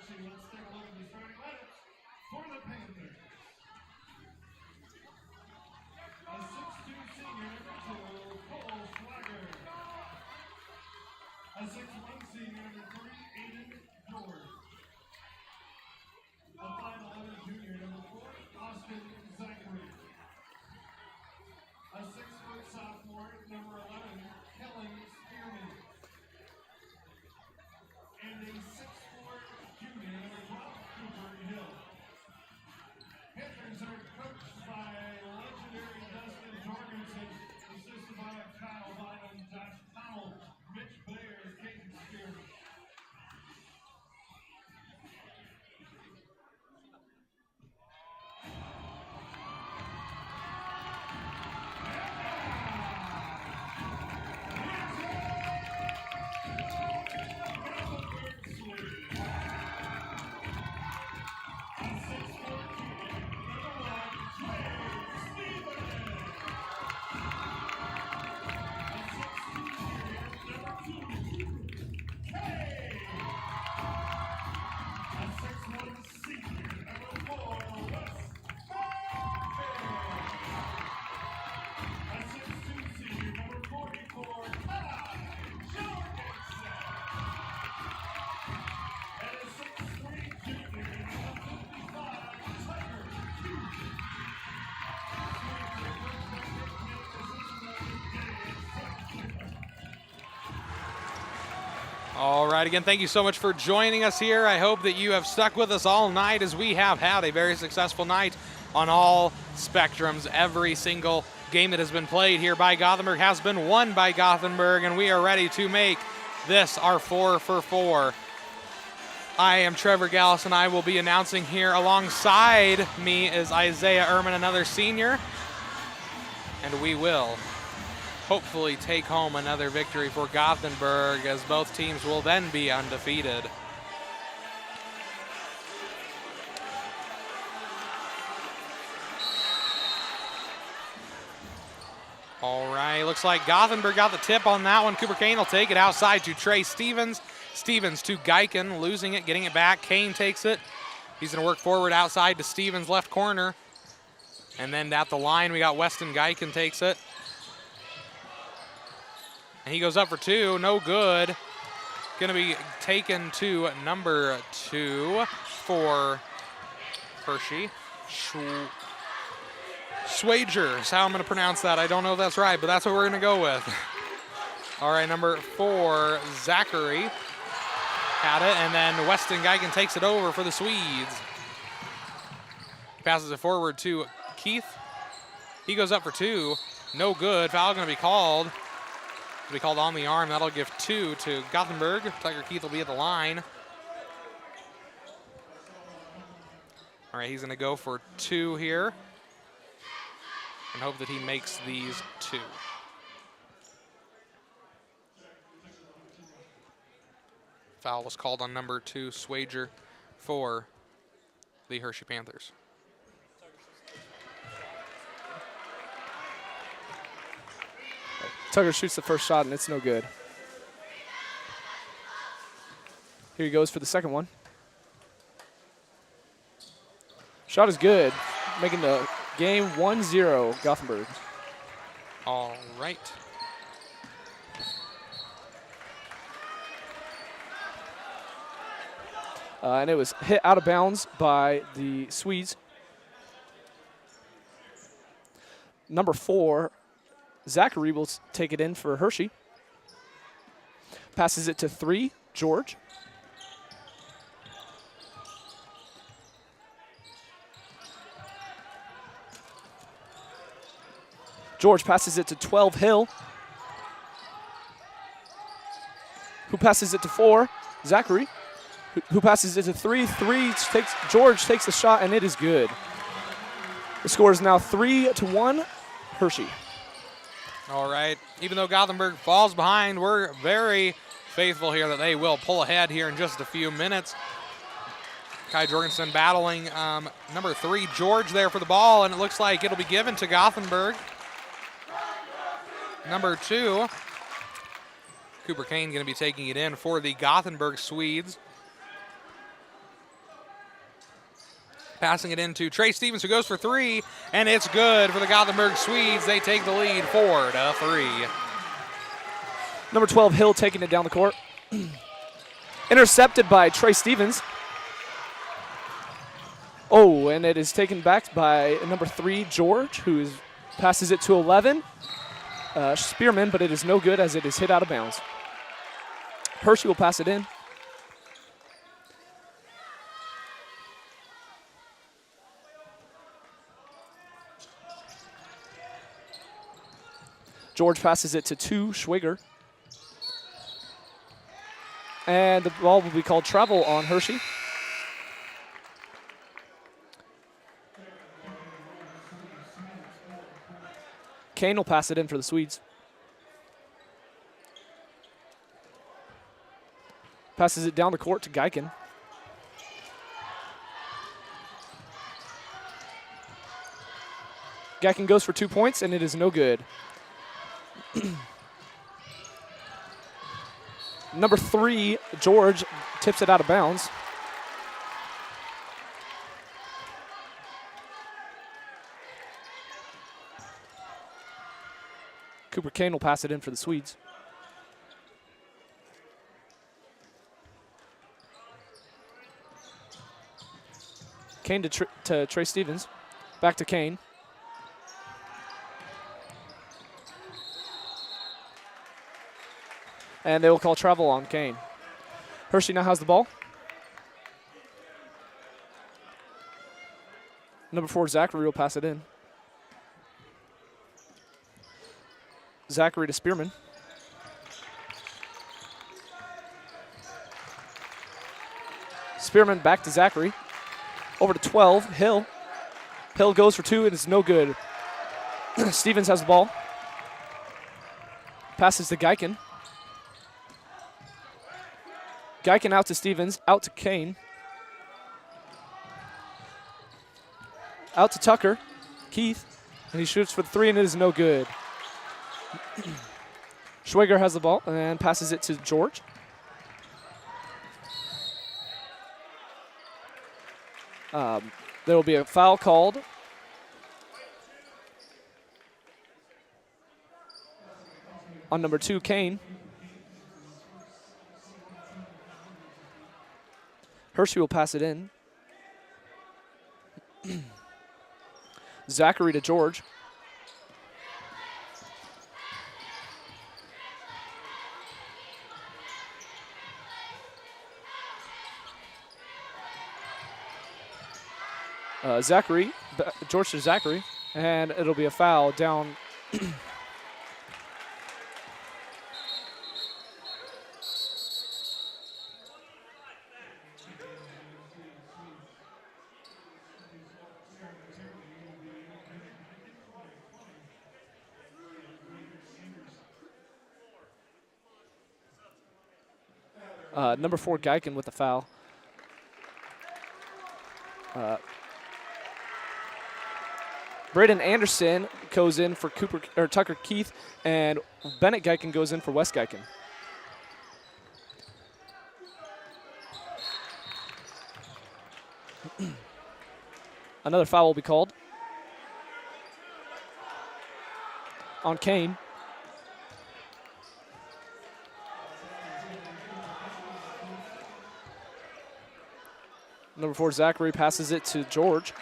Hershey. Let's take a look at the starting lineups for the Panthers. A 6'2" senior, number 2, Cole Swagger. A 6'1" senior, number 3, Aiden George. A 5'11" junior, number 4, Austin Zachary. A 6-foot sophomore, number 11, Kellen Spearman. And a 6'4" junior, number 12, Cooper Hill. Panthers are coached by legendary Dustin Jorgensen, assisted by Kyle Bynum, Josh Powell, Mitch Blair, Caden Spearman. All right, again, thank you so much for joining us here. I hope that you have stuck with us all night, as we have had a very successful night on all spectrums. Every single game that has been played here by Gothenburg has been won by Gothenburg, and we are ready to make this our 4 for 4. I am Trevor Gallus, and I will be announcing here. Alongside me is Isaiah Ehrman, another senior, and we will hopefully take home another victory for Gothenburg, as both teams will then be undefeated. All right, looks like Gothenburg got the tip on that one. Cooper Kane will take it outside to Trey Stevens. Stevens to Geiken, losing it, getting it back. Kane takes it. He's going to work forward outside to Stevens' left corner. And then at the line, we got Weston Geiken takes it. And he goes up for 2, no good. Going to be taken to number 2 for Hershey. Schwager is how I'm going to pronounce that. I don't know if that's right, but that's what we're going to go with. All right, number 4, Zachary had it, and then Weston Geigen takes it over for the Swedes. Passes it forward to Keith. He goes up for 2, no good. Foul going to be called. Be called on the arm. That'll give 2 to Gothenburg. Tiger Keith will be at the line. All right, he's going to go for 2 here and hope that he makes these 2. Foul was called on number 2, Schwager, for the Hershey Panthers. Tucker shoots the first shot, and it's no good. Here he goes for the second one. Shot is good, making the game 1-0 Gothenburg. All right. And it was hit out of bounds by the Swedes. Number 4, Zachary will take it in for Hershey. Passes it to 3, George. George passes it to 12, Hill. Who passes it to 4, Zachary. Who passes it to 3, George takes the shot, and it is good. The score is now 3-1, Hershey. All right, even though Gothenburg falls behind, we're very faithful here that they will pull ahead here in just a few minutes. Kai Jorgensen battling number 3, George, there for the ball, and it looks like it'll be given to Gothenburg. Number 2, Cooper Kane going to be taking it in for the Gothenburg Swedes. Passing it into Trey Stevens, who goes for three, and it's good for the Gothenburg Swedes. They take the lead 4-3. Number 12, Hill, taking it down the court. Intercepted by Trey Stevens. Oh, and it is taken back by number 3, George, who passes it to 11. Spearman, but it is no good as it is hit out of bounds. Hershey will pass it in. George passes it to 2, Schwiger. And the ball will be called travel on Hershey. Kane will pass it in for the Swedes. Passes it down the court to Geiken. Geiken goes for 2 points, and it is no good. Number 3, George, tips it out of bounds. Cooper Kane will pass it in for the Swedes. Kane to Trey Stevens. Back to Kane. And they will call travel on Kane. Hershey now has the ball. Number 4, Zachary will pass it in. Zachary to Spearman. Spearman back to Zachary. Over to 12, Hill. Hill goes for 2, and it's no good. Stevens has the ball. Passes to Geiken. Geiken out to Stevens, out to Kane. Out to Tucker, Keith, and he shoots for the 3, and it is no good. Schwiger has the ball and passes it to George. There will be a foul called. On number 2, Kane. Hershey will pass it in. Zachary to George. George to Zachary, and it'll be a foul down. Number 4, Geiken with the foul. Braden Anderson goes in for Tucker Keith, and Bennett Geiken goes in for Wes Geiken. Another foul will be called on Kane. Number 4, Zachary passes it to George.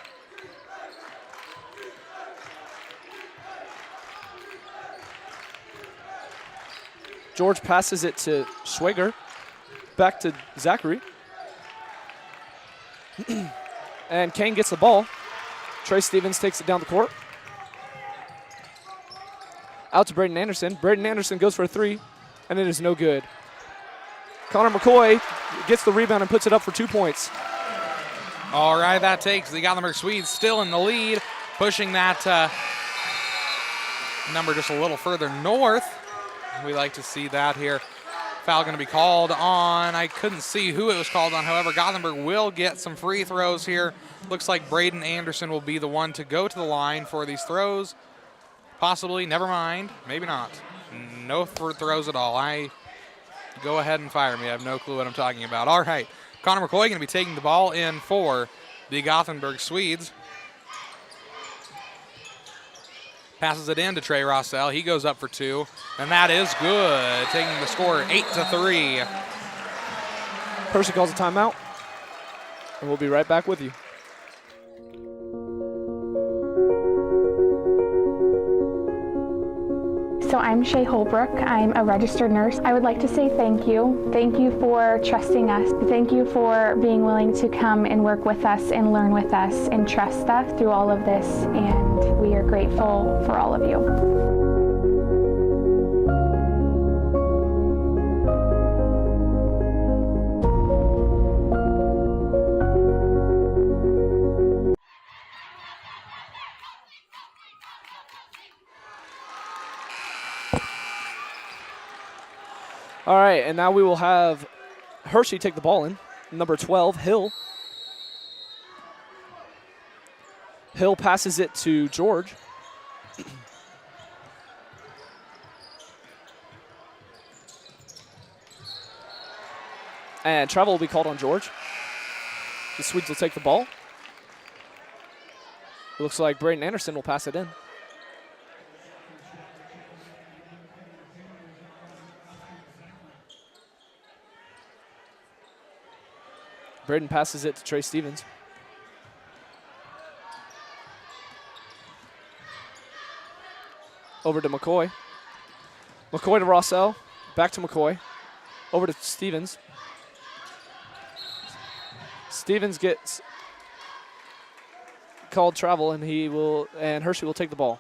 George passes it to Schwiger. Back to Zachary. And Kane gets the ball. Trey Stevens takes it down the court. Out to Braden Anderson. Braden Anderson goes for a 3, and it is no good. Connor McCoy gets the rebound and puts it up for 2 points. All right, that takes the Gothenburg Swedes still in the lead, pushing that number just a little further north. We like to see that here. Foul going to be called on. I couldn't see who it was called on. However, Gothenburg will get some free throws here. Looks like Braden Anderson will be the one to go to the line for these throws. Possibly, never mind, maybe not. No throws at all. Go ahead and fire me. I have no clue what I'm talking about. All right, Connor McCoy going to be taking the ball in for the Gothenburg Swedes. Passes it in to Trey Rossell. He goes up for 2, and that is good, taking the score 8-3. Hershey calls a timeout, and we'll be right back with you. So I'm Shay Holbrook. I'm a registered nurse. I would like to say thank you. Thank you for trusting us. Thank you for being willing to come and work with us and learn with us and trust us through all of this. And we are grateful for all of you. All right, and now we will have Hershey take the ball in. Number 12, Hill. Hill passes it to George. And travel will be called on George. The Swedes will take the ball. It looks like Braden Anderson will pass it in. Braden passes it to Trey Stevens. Over to McCoy. McCoy to Rossell. Back to McCoy. Over to Stevens. Stevens gets called travel, and Hershey will take the ball.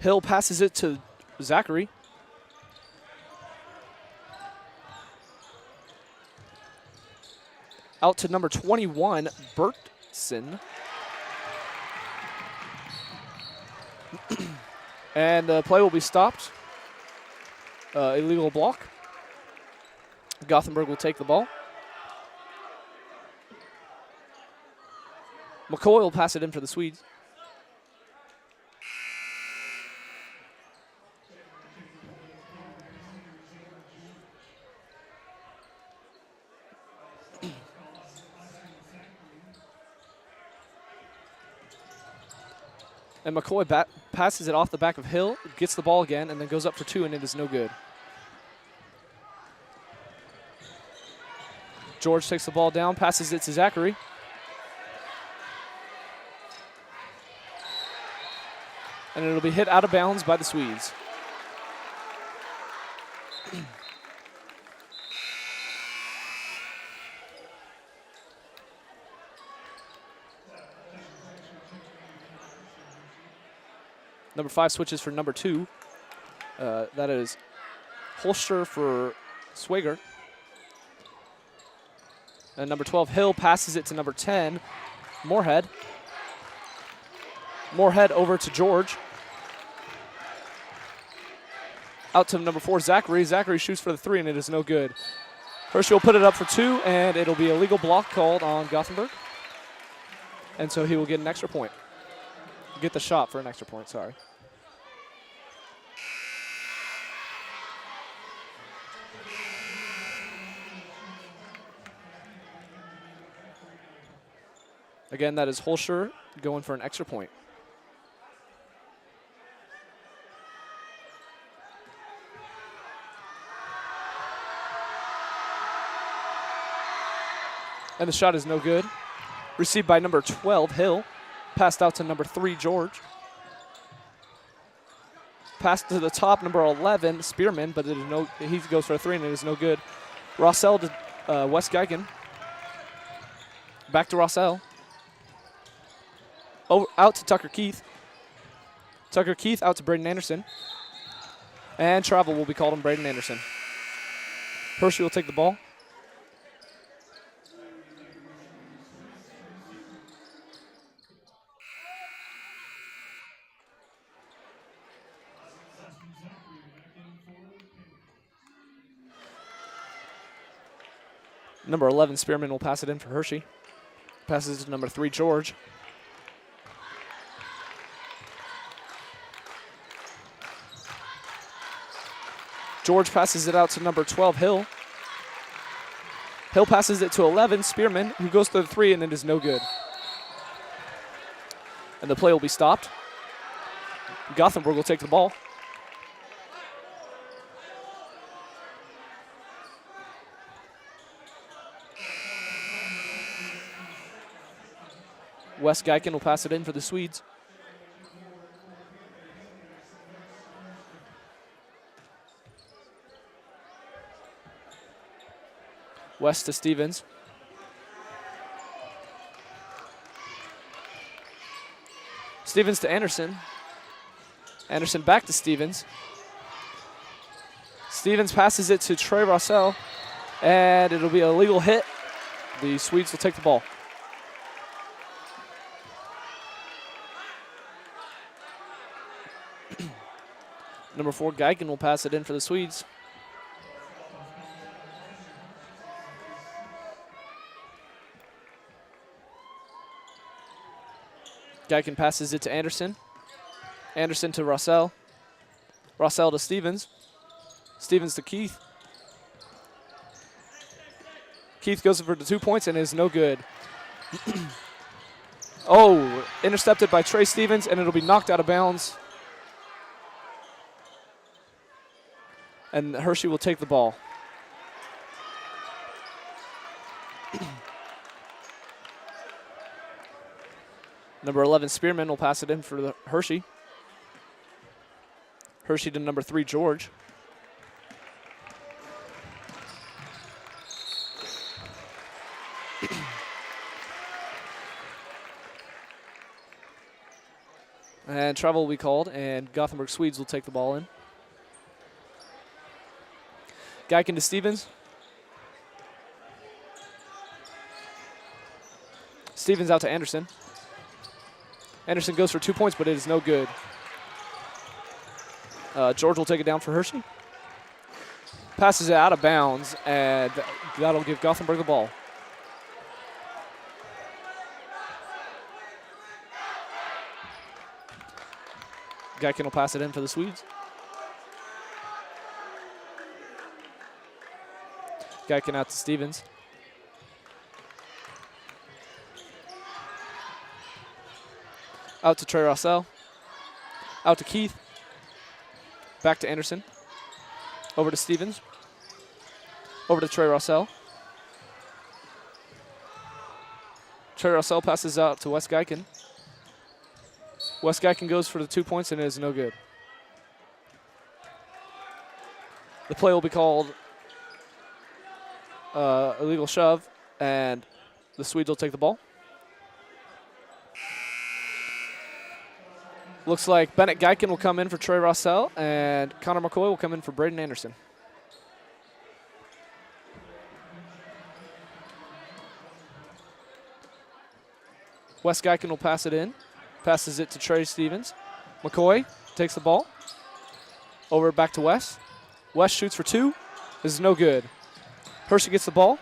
Hill passes it to Zachary. Out to number 21, Bertson. And the play will be stopped. Illegal block. Gothenburg will take the ball. McCoy will pass it in for the Swedes. And McCoy passes it off the back of Hill, gets the ball again, and then goes up for 2, and it is no good. George takes the ball down, passes it to Zachary. And it'll be hit out of bounds by the Swedes. Number 5 switches for number 2. That is Holster for Swigert. And number 12, Hill, passes it to number 10, Moorhead. Moorhead over to George. Out to number 4, Zachary. Zachary shoots for the 3, and it is no good. Hershey will put it up for 2, and it'll be a legal block called on Gothenburg. And so he will get an extra point. Get the shot for an extra point, sorry. Again, that is Holscher going for an extra point. And the shot is no good. Received by number 12, Hill. Passed out to number 3, George. Passed to the top, number 11, Spearman, but it is he goes for a 3, and it is no good. Rossell to Wes Geigen. Back to Rossell. Out to Tucker Keith. Tucker Keith out to Braden Anderson. And travel will be called on Braden Anderson. Hershey will take the ball. Number 11, Spearman will pass it in for Hershey. Passes it to number 3, George. George passes it out to number 12, Hill. Hill passes it to 11, Spearman, who goes to the 3, and it is no good. And the play will be stopped. Gothenburg will take the ball. Wes Geiken will pass it in for the Swedes. West to Stevens. Stevens to Anderson. Anderson back to Stevens. Stevens passes it to Trey Rossell, and it'll be a legal hit. The Swedes will take the ball. Number 4, Geigen will pass it in for the Swedes. Geiken passes it to Anderson. Anderson to Rossell. Rossell to Stevens. Stevens to Keith. Keith goes for the 2 points and is no good. Oh, intercepted by Trey Stevens, and it'll be knocked out of bounds. And Hershey will take the ball. Number 11, Spearman will pass it in for the Hershey. Hershey to number 3, George. And travel will be called, and Gothenburg Swedes will take the ball in. Geiken to Stevens. Stevens out to Anderson. Anderson goes for 2 points, but it is no good. George will take it down for Hershey. Passes it out of bounds, and that'll give Gothenburg the ball. Geiken will pass it in for the Swedes. Geiken out to Stevens. Out to Trey Rossell. Out to Keith. Back to Anderson. Over to Stevens. Over to Trey Rossell. Trey Rossell passes out to Wes Geiken. Wes Geiken goes for the 2 points and it is no good. The play will be called illegal shove, and the Swedes will take the ball. Looks like Bennett Geiken will come in for Trey Rossell, and Connor McCoy will come in for Braden Anderson. Wes Geiken will pass it in. Passes it to Trey Stevens. McCoy takes the ball. Over back to Wes. Wes shoots for 2. This is no good. Hershey gets the ball.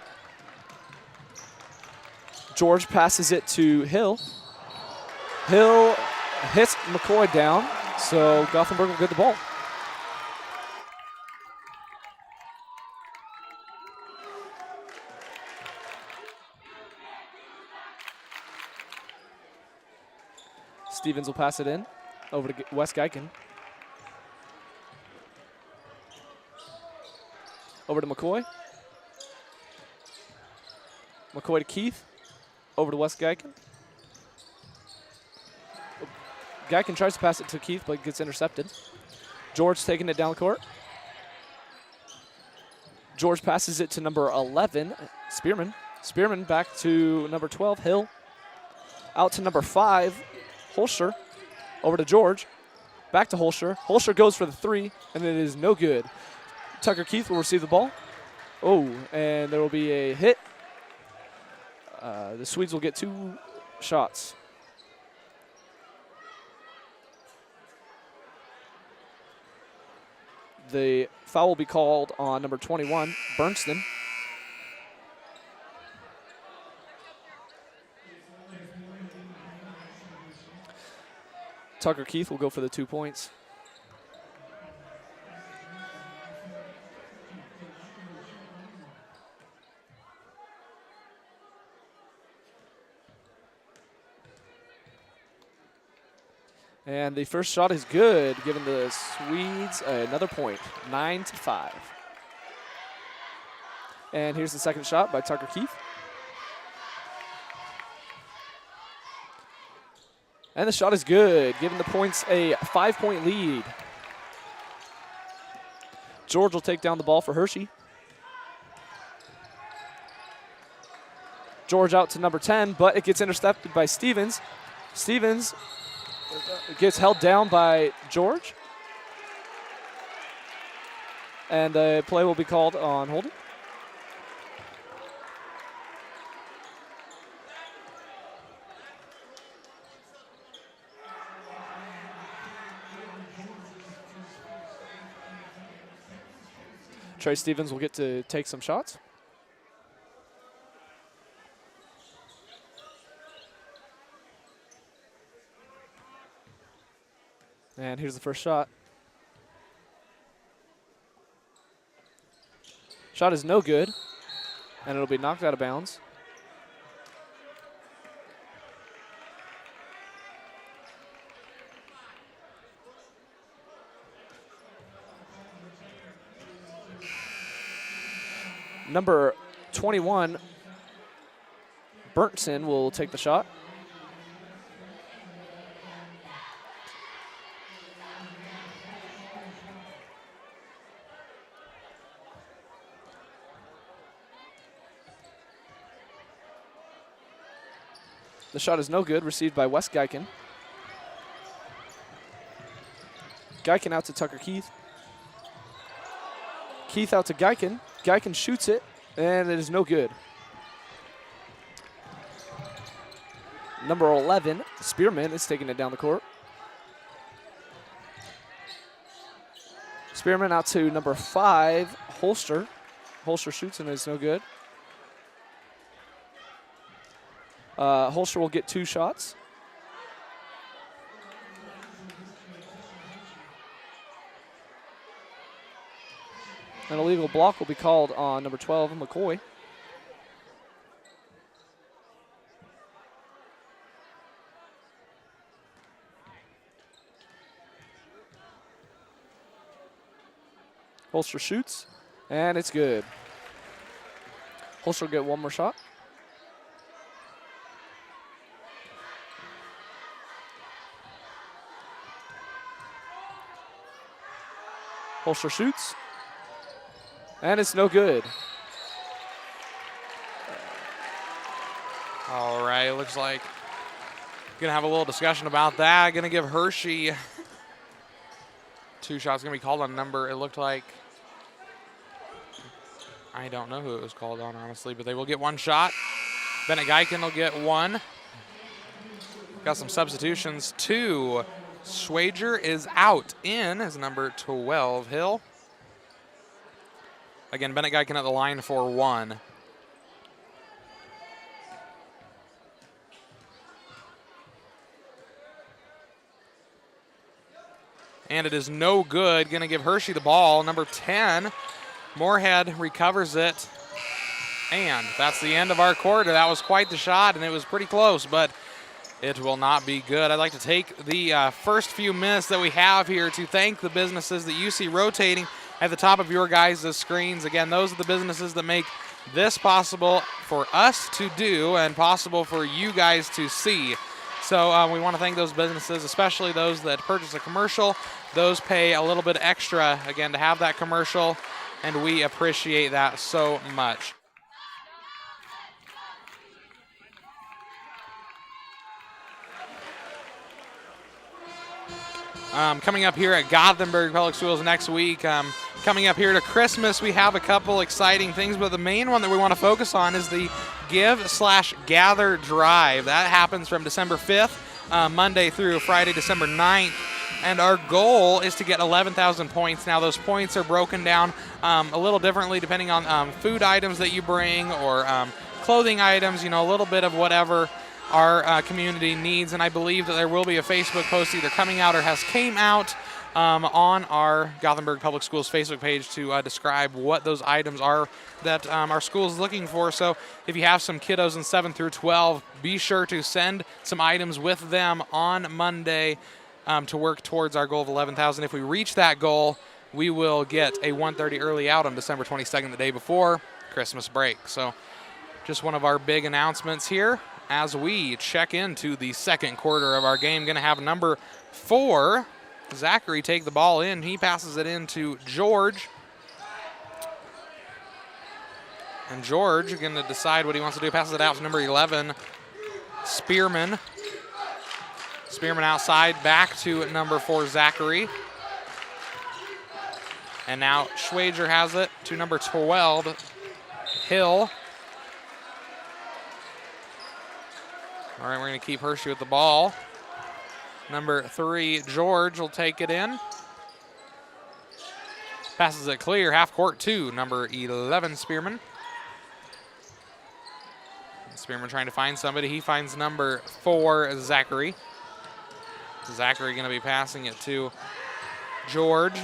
George passes it to Hill. Hill hits McCoy down, so Gothenburg will get the ball. Stevens will pass it in over to Wes Geiken. Over to McCoy. McCoy to Keith. Over to Wes Geiken. Geiken tries to pass it to Keith, but gets intercepted. George taking it down the court. George passes it to number 11, Spearman. Spearman back to number 12, Hill. Out to number 5, Holscher. Over to George. Back to Holscher. Holscher goes for the 3, and it is no good. Tucker Keith will receive the ball. Oh, and there will be a hit. The Swedes will get 2 shots. The foul will be called on number 21, Bernston. Tucker Keith will go for the 2 points. And the first shot is good, giving the Swedes another point, 9-5. And here's the second shot by Tucker Keith. And the shot is good, giving the points a 5-point lead. George will take down the ball for Hershey. George out to number 10, but it gets intercepted by Stevens. Stevens gets held down by George. And the play will be called on holding. Trey Stevens will get to take some shots. And here's the first shot. Shot is no good, and it'll be knocked out of bounds. Number 21, Berntson, will take the shot. The shot is no good, received by Wes Geiken. Geiken out to Tucker Keith. Keith out to Geiken. Geiken shoots it, and it is no good. Number 11, Spearman, is taking it down the court. Spearman out to number 5, Holster. Holster shoots, and it's no good. Holster will get 2 shots. An illegal block will be called on number 12, McCoy. Holster shoots, and it's good. Holster will get 1 more shot. Holster shoots, and it's no good. All right, looks like gonna have a little discussion about that. Gonna give Hershey 2 shots. Gonna be called on number, it looked like, I don't know who it was called on, honestly, but they will get 1 shot. Bennett Geiken will get 1. Got some substitutions. 2. Schwager is out. In is number 12, Hill. Again, Bennett Geiken at the line for 1. And it is no good. Going to give Hershey the ball. Number 10, Moorhead recovers it. And that's the end of our quarter. That was quite the shot, and it was pretty close, but it will not be good. I'd like to take the first few minutes that we have here to thank the businesses that you see rotating at the top of your guys' screens. Again, those are the businesses that make this possible for us to do and possible for you guys to see. So we want to thank those businesses, especially those that purchase a commercial. Those pay a little bit extra, again, to have that commercial, and we appreciate that so much. Coming up here at Gothenburg Public Schools next week, coming up here to Christmas, we have a couple exciting things, but the main one that we want to focus on is the Give/Gather Drive. That happens from December 5th, Monday through Friday, December 9th, and our goal is to get 11,000 points. Now, those points are broken down a little differently depending on food items that you bring or clothing items, you know, a little bit of whatever. our community needs, and I believe that there will be a Facebook post either coming out or has came out on our Gothenburg Public Schools Facebook page to describe what those items are that our school is looking for. So if you have some kiddos in 7 through 12, be sure to send some items with them on Monday to work towards our goal of 11,000. If we reach that goal, we will get a 1:30 early out on December 22nd, the day before Christmas break. So just one of our big announcements here as we check into the second quarter of our game. Going to have number 4, Zachary, take the ball in. He passes it in to George. And George going to decide what he wants to do. Passes it out to number 11, Spearman. Spearman outside, back to number 4, Zachary. And now Schwager has it to number 12, Hill. All right, we're going to keep Hershey with the ball. Number 3, George will take it in. Passes it clear, half court to number 11, Spearman. Spearman trying to find somebody. He finds number 4, Zachary. Zachary going to be passing it to George.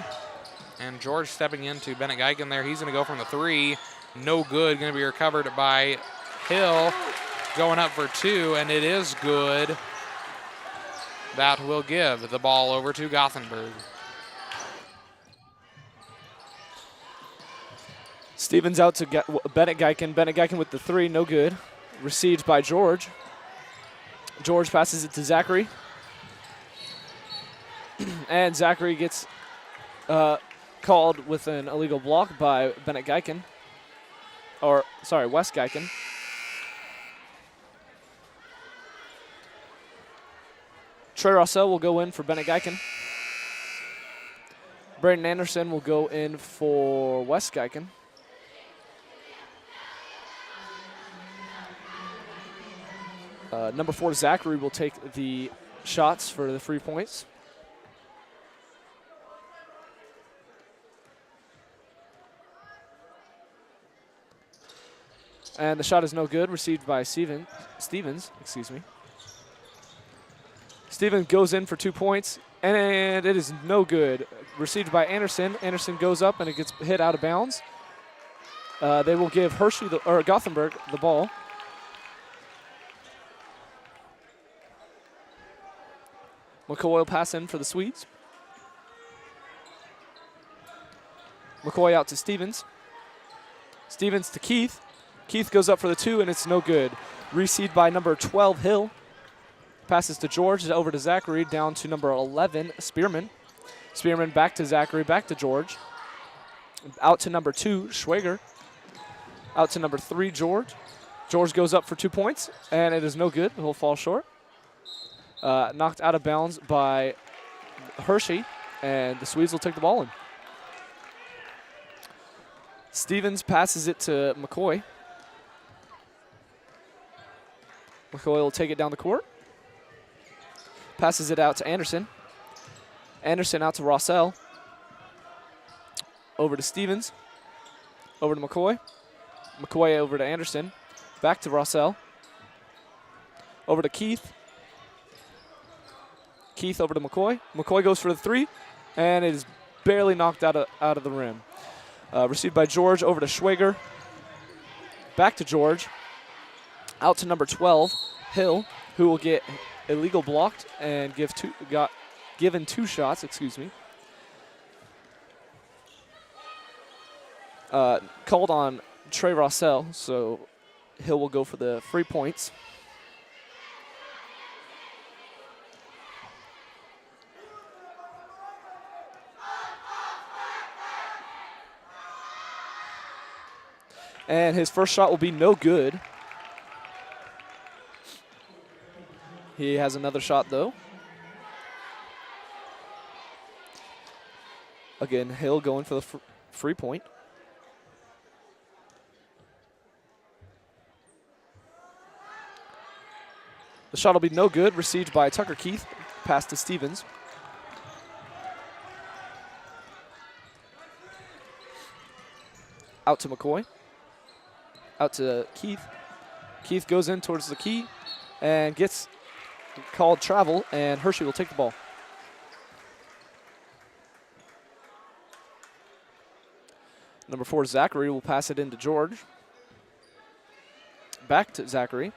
And George stepping into Bennett Geiken there. He's going to go from the 3. No good. Going to be recovered by Hill. Going up for 2, and it is good. That will give the ball over to Gothenburg. Stevens out to Bennett Geiken. Bennett Geiken with the 3, no good. Received by George. George passes it to Zachary. And Zachary gets called with an illegal block by Bennett Geiken. Or, sorry, Wes Geiken. Trey Rossell will go in for Bennett Geiken. Braden Anderson will go in for Wes Geiken. Number 4, Zachary will take the shots for the 3 points. And the shot is no good, received by Stevens. Stevens goes in for 2 points, and it is no good. Received by Anderson. Anderson goes up, and it gets hit out of bounds. They will give Gothenburg the ball. McCoy will pass in for the Swedes. McCoy out to Stevens. Stevens to Keith. Keith goes up for the 2, and it's no good. Received by number 12, Hill. Passes to George, over to Zachary, down to number 11, Spearman. Spearman back to Zachary, back to George. Out to number 2, Schwager. Out to number 3, George. George goes up for 2 points, and it is no good. He'll fall short. Knocked out of bounds by Hershey, and the Swedes will take the ball in. Stevens passes it to McCoy. McCoy will take it down the court. Passes it out to Anderson. Anderson out to Rossell. Over to Stevens. Over to McCoy. McCoy over to Anderson. Back to Rossell. Over to Keith. Keith over to McCoy. McCoy goes for the 3, and it is barely knocked out of the rim. Received by George, over to Schwager. Back to George. Out to number 12, Hill, who will get illegal blocked and given 2 shots, called on Trey Rossell, so Hill will go for the 3 points. And his first shot will be no good. He has another shot, though. Again, Hill going for the free point. The shot will be no good. Received by Tucker Keith. Pass to Stevens. Out to McCoy. Out to Keith. Keith goes in towards the key, and gets called travel, and Hershey will take the ball. Number 4, Zachary, will pass it into George. Back to Zachary.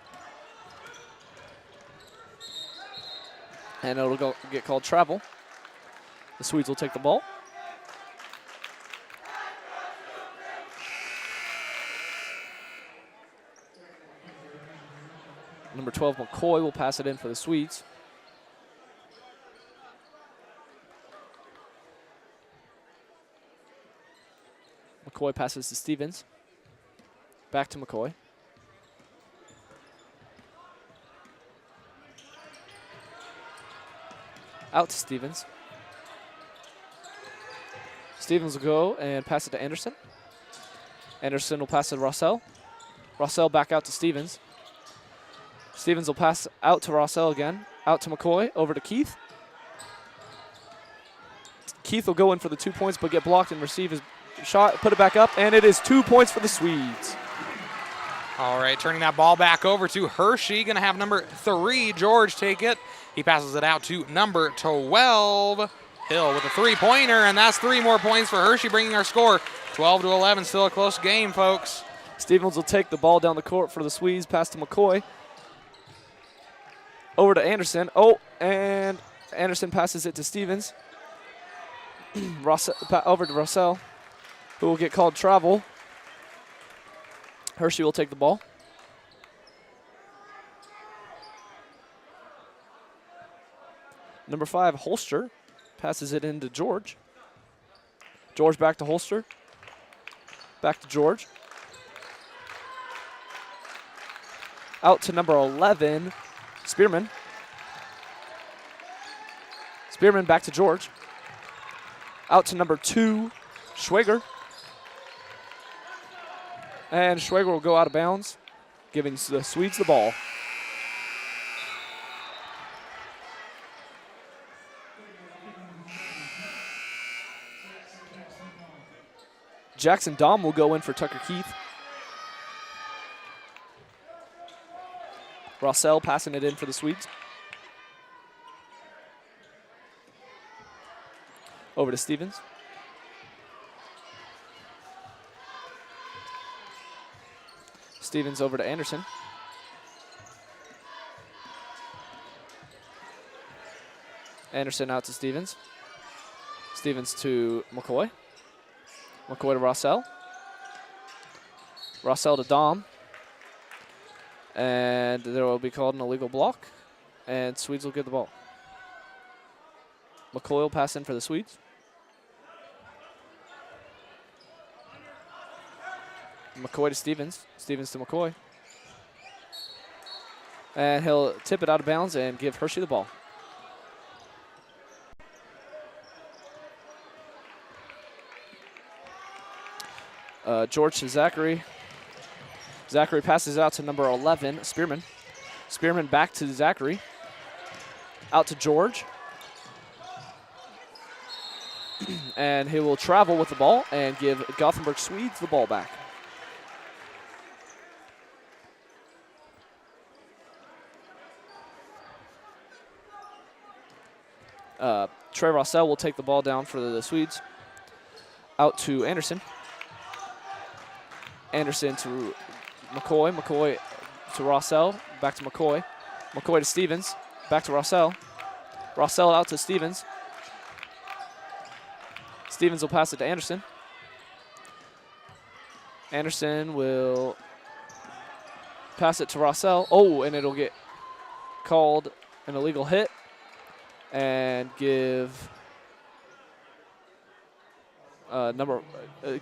And it'll get called travel. The Swedes will take the ball. Number 12, McCoy, will pass it in for the Swedes. McCoy passes to Stevens. Back to McCoy. Out to Stevens. Stevens will go and pass it to Anderson. Anderson will pass it to Rossell. Rossell back out to Stevens. Stevens will pass out to Rossell again. Out to McCoy. Over to Keith. Keith will go in for the 2 points, but get blocked and receive his shot. Put it back up, and it is 2 points for the Swedes. All right, turning that ball back over to Hershey. Going to have number 3, George, take it. He passes it out to number 12, Hill, with a 3-pointer, and that's 3 more points for Hershey, bringing our score 12-11. Still a close game, folks. Stevens will take the ball down the court for the Swedes. Pass to McCoy. Over to Anderson. Oh, and Anderson passes it to Stevens. Over to Rossell, who will get called travel. Hershey will take the ball. Number 5, Holster, passes it into George. George back to Holster. Back to George. Out to number 11, Spearman. Spearman back to George. Out to number 2, Schwager. And Schwager will go out of bounds, giving the Swedes the ball. Jackson Dom will go in for Tucker Keith. Rossell passing it in for the Swedes. Over to Stevens. Stevens over to Anderson. Anderson out to Stevens. Stevens to McCoy. McCoy to Rossell. Rossell to Dom. And there will be called an illegal block. And Swedes will get the ball. McCoy will pass in for the Swedes. McCoy to Stevens. Stevens to McCoy. And he'll tip it out of bounds and give Hershey the ball. George to Zachary. Zachary passes out to number 11, Spearman. Spearman back to Zachary. Out to George. And he will travel with the ball and give Gothenburg Swedes the ball back. Trey Rossell will take the ball down for the Swedes. Out to Anderson. Anderson to McCoy. McCoy to Rossell. Back to McCoy. McCoy to Stevens. Back to Rossell. Rossell out to Stevens. Stevens will pass it to Anderson. Anderson will pass it to Rossell. Oh, and it'll get called an illegal hit and give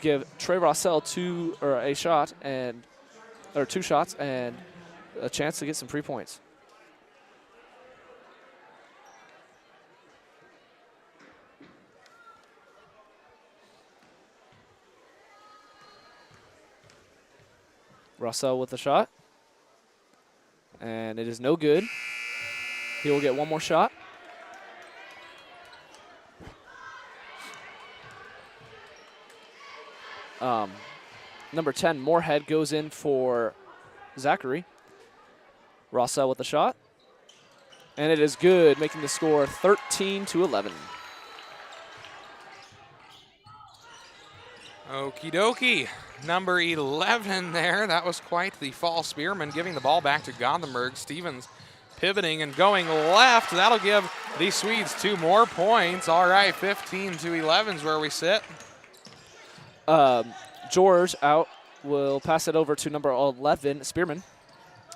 give Trey Rossell two shots and a chance to get some free points. Rossell with the shot. And it is no good. He will get one more shot. Number 10, Moorhead, goes in for Zachary. Rossell with the shot. And it is good, making the score 13-11. Okie dokie. Number 11 there. That was quite the fall spearman, giving the ball back to Gothenburg. Stevens pivoting and going left. That'll give the Swedes 2 more points. All right, 15-11 is where we sit. George out will pass it over to number 11, Spearman.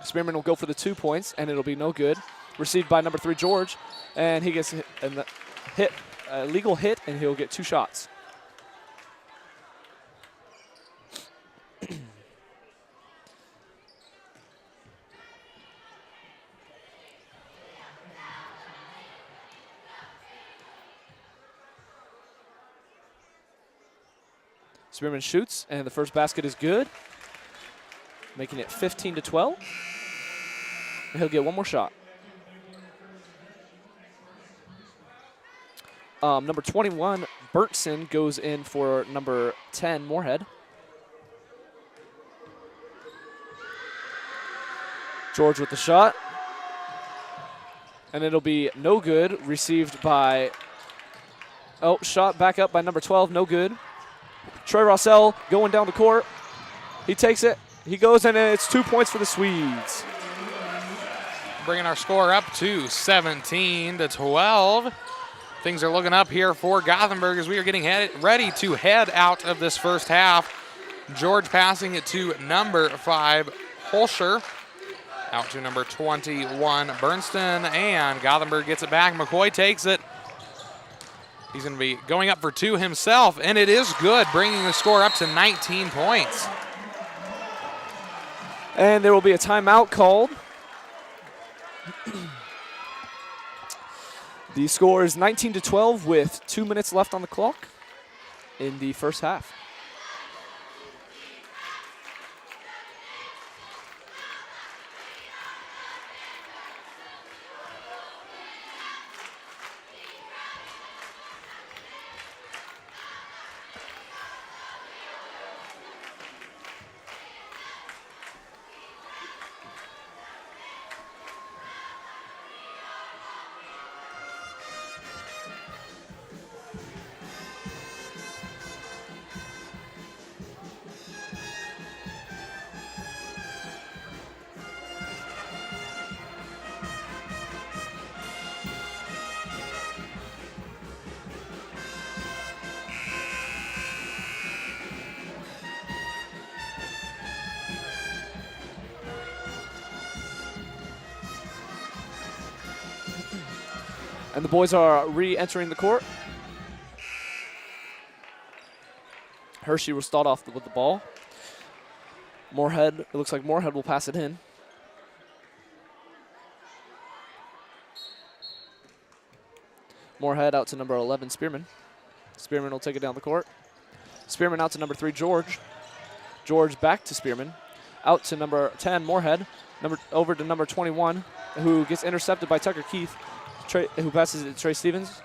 Spearman will go for the 2 points, and it'll be no good. Received by number 3, George, and he gets a legal hit, and he'll get 2 shots. Spearman shoots, and the first basket is good, making it 15-12. And he'll get 1 more shot. Number 21, Bertson, goes in for number 10, Moorhead. George with the shot. And it'll be no good, received by, shot back up by number 12, no good. Troy Rossell going down the court. He takes it. He goes, and it's 2 points for the Swedes. Bringing our score up to 17-12. Things are looking up here for Gothenburg as we are getting ready to head out of this first half. George passing it to number 5, Holscher. Out to number 21, Bernston, and Gothenburg gets it back. McCoy takes it. He's going to be going up for 2 himself, and it is good, bringing the score up to 19 points. And there will be a timeout called. The score is 19-12 with 2 minutes left on the clock in the first half. And the boys are re-entering the court. Hershey will start off with the ball. Moorhead, it looks like Moorhead will pass it in. Moorhead out to number 11, Spearman. Spearman will take it down the court. Spearman out to number 3, George. George back to Spearman. Out to number 10, Moorhead. Over to number 21, who gets intercepted by Tucker Keith, who passes it to Trey Stevens.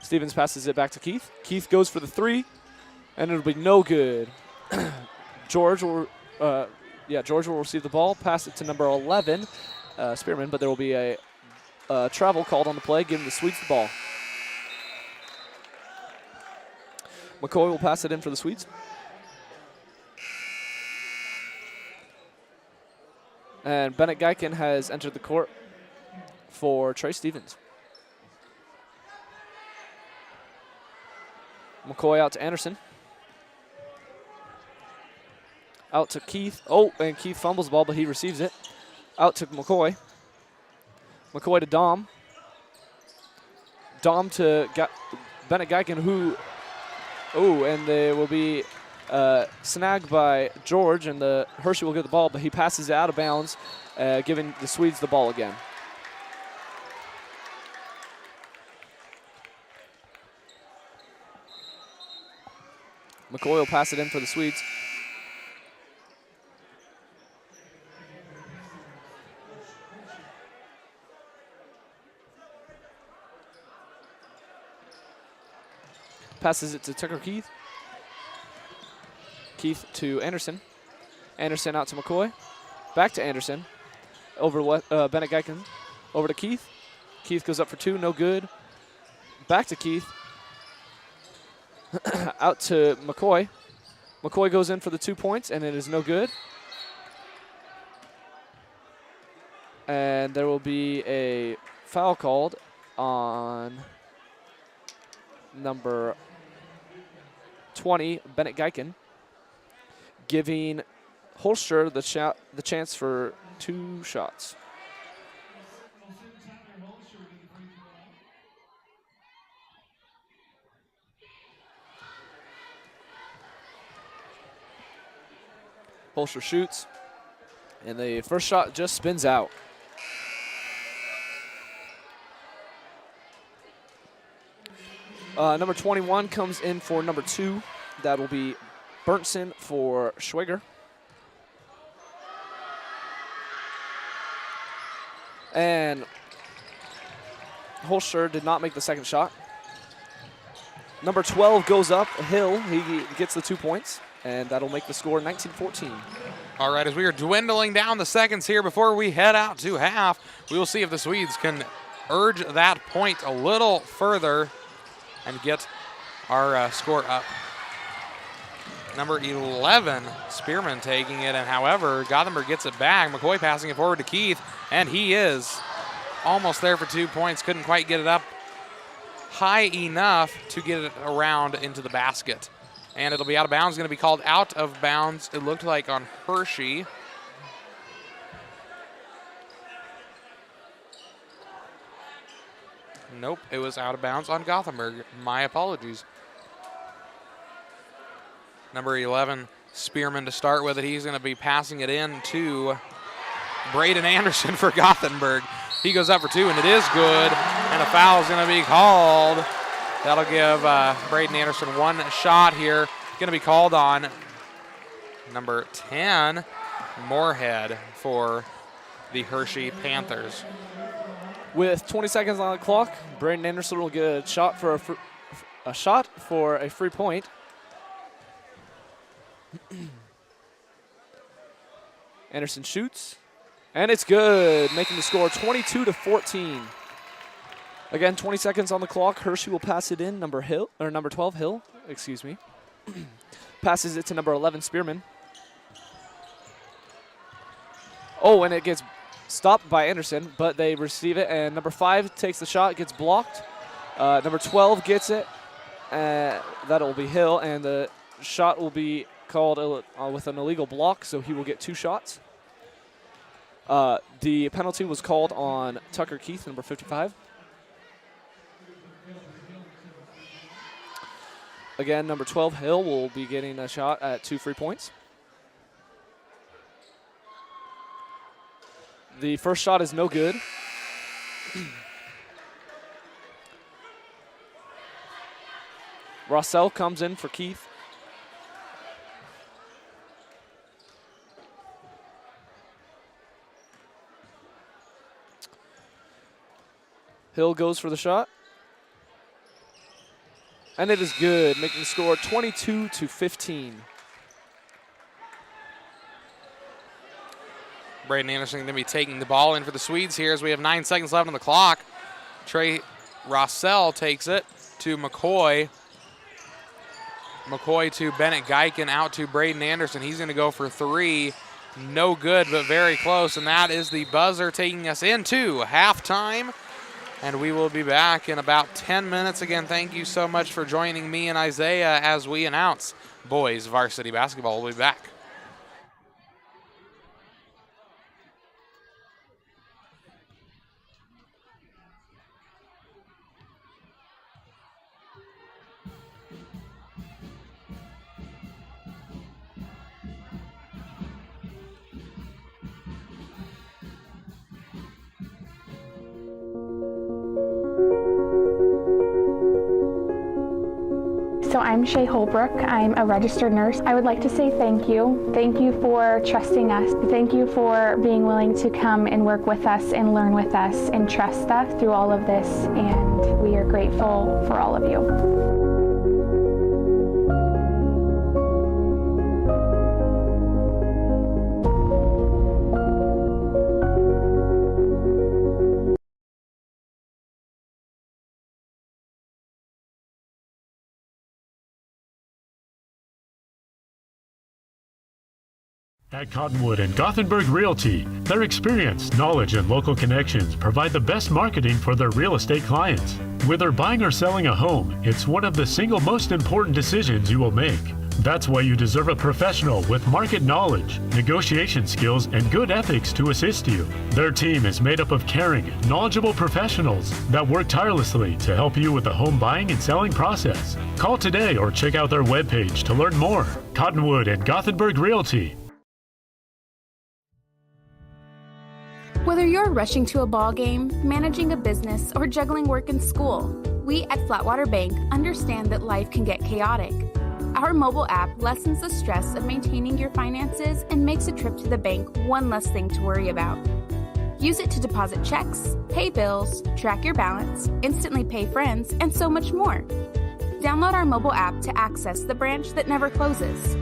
Stevens passes it back to Keith. Keith goes for the 3, and it'll be no good. George will receive the ball, pass it to number 11, Spearman, but there will be a travel called on the play, giving the Swedes the ball. McCoy will pass it in for the Swedes. And Bennett Geiken has entered the court for Trey Stevens. McCoy out to Anderson. Out to Keith. Oh, and Keith fumbles the ball, but he receives it. Out to McCoy. McCoy to Dom. Dom to Bennett Geiken, who... Oh, and there will be snagged by George, and the Hershey will get the ball, but he passes it out of bounds, giving the Swedes the ball again. McCoy will pass it in for the Swedes. Passes it to Tucker Keith. Keith to Anderson. Anderson out to McCoy. Back to Anderson. over Bennett Geiken. Over to Keith. Keith goes up for 2, no good. Back to Keith. Out to McCoy. McCoy goes in for the 2 points, and it is no good. And there will be a foul called on number 20, Bennett Geiken, giving Holster the chance for 2 shots. Holster shoots, and the first shot just spins out. Number 21 comes in for number 2. That will be Berntsen for Schwager. And Holster did not make the second shot. Number 12 goes up, Hill. He gets the 2 points, and that'll make the score 19-14. All right, as we are dwindling down the seconds here before we head out to half, we will see if the Swedes can urge that point a little further and get our score up. Number 11, Spearman taking it, and however, Gothenburg gets it back. McCoy passing it forward to Keith, and he is almost there for 2 points. Couldn't quite get it up high enough to get it around into the basket. And it'll be out of bounds, going to be called out of bounds, it looked like, on Hershey. Nope, it was out of bounds on Gothenburg. My apologies. Number 11, Spearman to start with it. He's going to be passing it in to Braden Anderson for Gothenburg. He goes up for 2, and it is good, and a foul is going to be called. That'll give Braden Anderson 1 shot here. Going to be called on number 10, Moorhead, for the Hershey Panthers. With 20 seconds on the clock, Braden Anderson will get a shot for a free point. Anderson shoots, and it's good, making the score 22-14. Again, 20 seconds on the clock. Hershey will pass it in. Number 12, Hill, excuse me. Passes it to number 11, Spearman. Oh, and it gets stopped by Anderson, but they receive it, and number 5 takes the shot, gets blocked. Number 12 gets it. That'll be Hill, and the shot will be called with an illegal block, so he will get 2 shots. The penalty was called on Tucker Keith, number 55. Again, number 12, Hill, will be getting a shot at 2 free points. The first shot is no good. Rossell comes in for Keith. Hill goes for the shot. And it is good, making the score 22-15. Braden Anderson going to be taking the ball in for the Swedes here as we have 9 seconds left on the clock. Trey Rossell takes it to McCoy. McCoy to Bennett Geiken, out to Braden Anderson. He's going to go for 3. No good, but very close. And that is the buzzer taking us into halftime. And we will be back in about 10 minutes. Again, thank you so much for joining me and Isaiah as we announce boys varsity basketball. We'll be back. So I'm Shay Holbrook. I'm a registered nurse. I would like to say thank you. Thank you for trusting us. Thank you for being willing to come and work with us and learn with us and trust us through all of this. And we are grateful for all of you. At Cottonwood and Gothenburg Realty, their experience, knowledge, and local connections provide the best marketing for their real estate clients. Whether buying or selling a home, it's one of the single most important decisions you will make. That's why you deserve a professional with market knowledge, negotiation skills, and good ethics to assist you. Their team is made up of caring, knowledgeable professionals that work tirelessly to help you with the home buying and selling process. Call today or check out their webpage to learn more. Cottonwood and Gothenburg Realty. Whether you're rushing to a ball game, managing a business, or juggling work and school, we at Flatwater Bank understand that life can get chaotic. Our mobile app lessens the stress of maintaining your finances and makes a trip to the bank one less thing to worry about. Use it to deposit checks, pay bills, track your balance, instantly pay friends, and so much more. Download our mobile app to access the branch that never closes.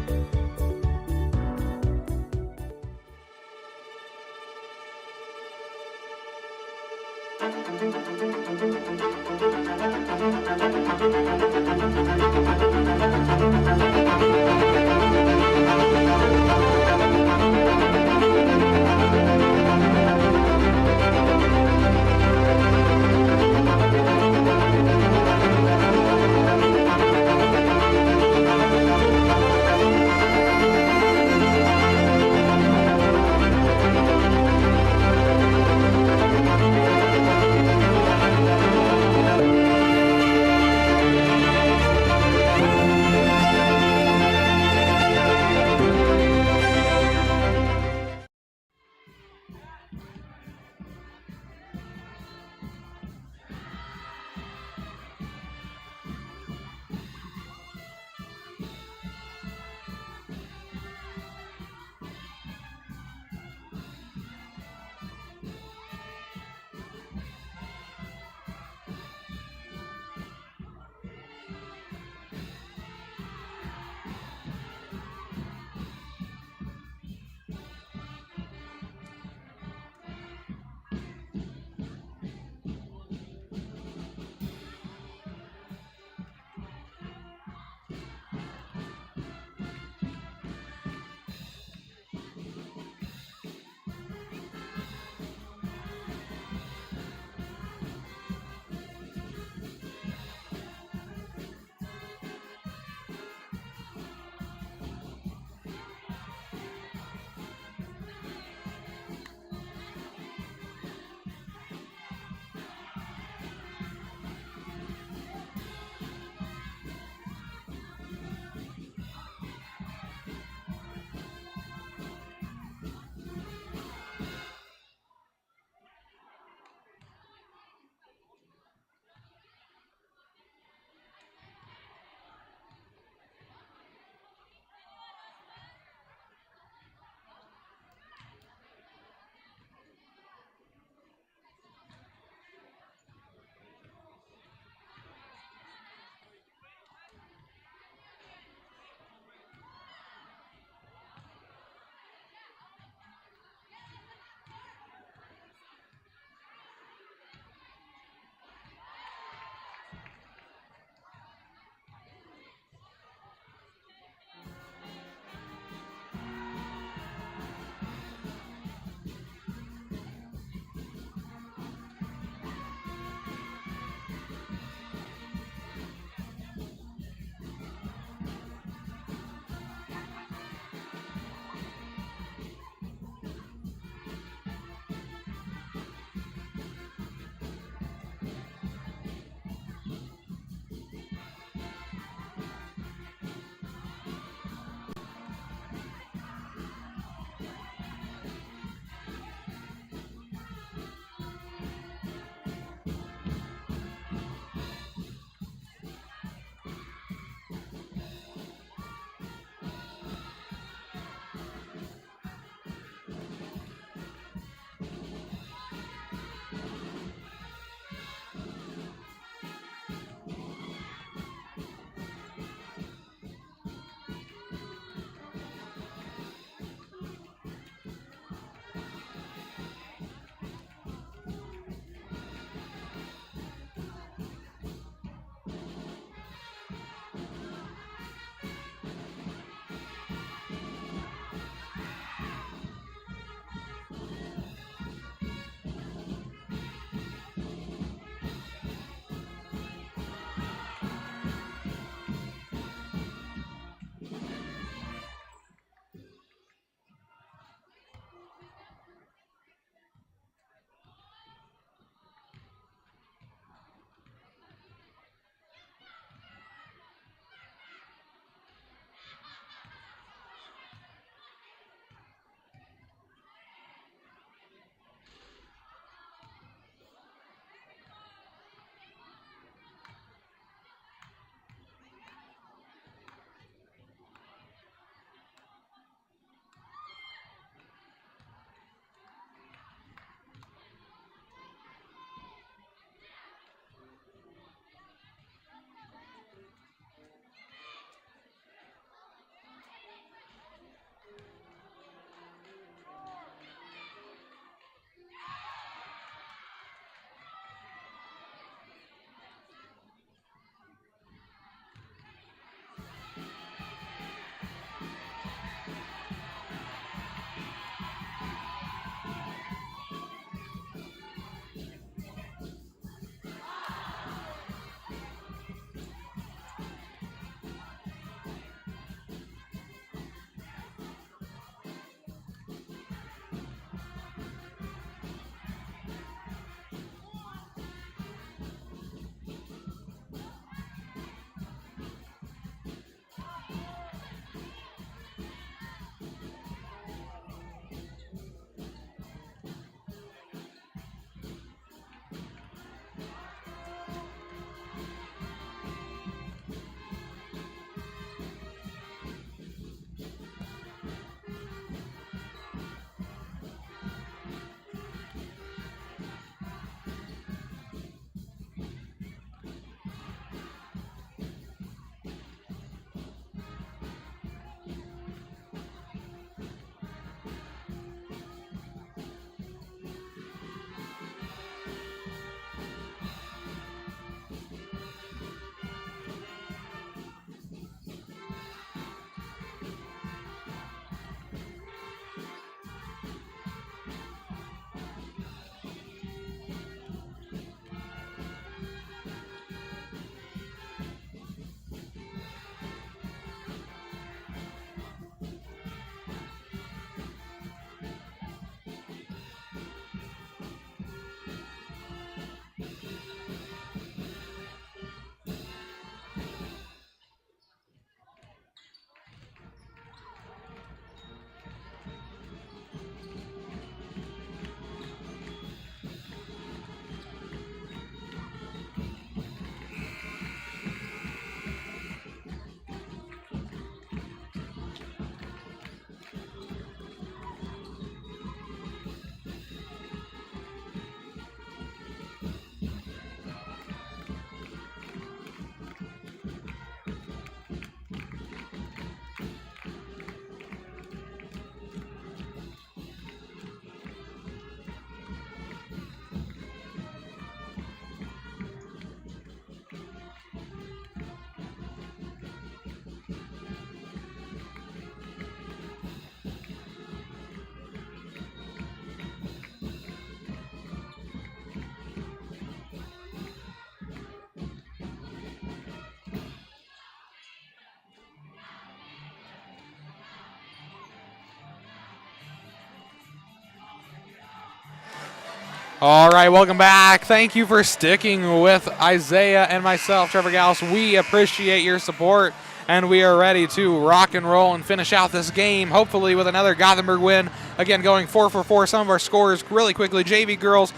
All right, welcome back. Thank you for sticking with Isaiah and myself, Trevor Gauss. We appreciate your support, and we are ready to rock and roll and finish out this game, hopefully with another Gothenburg win. Again, going 4 for 4. Some of our scores really quickly. JV girls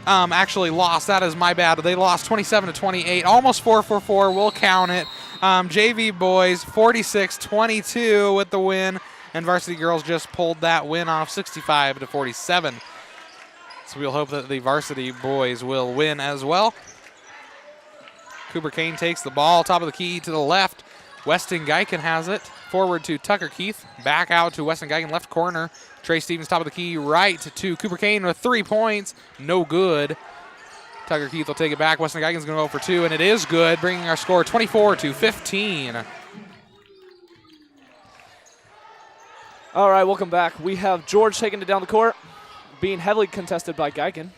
actually lost. That is my bad. They lost 27-28, almost 4 for 4. We'll count it. JV boys 46-22 with the win, and varsity girls just pulled that win off 65-47. So we'll hope that the varsity boys will win as well. Cooper Kane takes the ball, top of the key to the left. Weston Geiken has it. Forward to Tucker Keith. Back out to Weston Geiken, left corner. Trey Stevens, top of the key, right to Cooper Kane with 3 points. No good. Tucker Keith will take it back. Weston Geiken's going to go for 2, and it is good, bringing our score 24-15. All right, welcome back. We have George taking it down the court, being heavily contested by Geiken.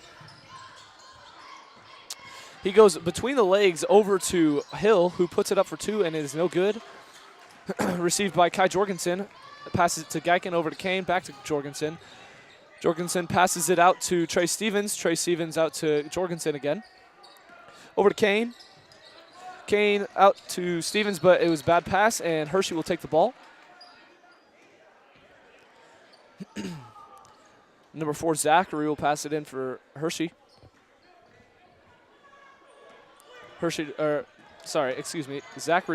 He goes between the legs over to Hill, who puts it up for 2, and it is no good. Received by Kai Jorgensen. Passes it to Geiken, over to Kane, back to Jorgensen. Jorgensen passes it out to Trey Stevens. Trey Stevens out to Jorgensen again. Over to Kane. Kane out to Stevens, but it was a bad pass, and Hershey will take the ball. Number 4, Zachary will pass it in for Hershey. Zachary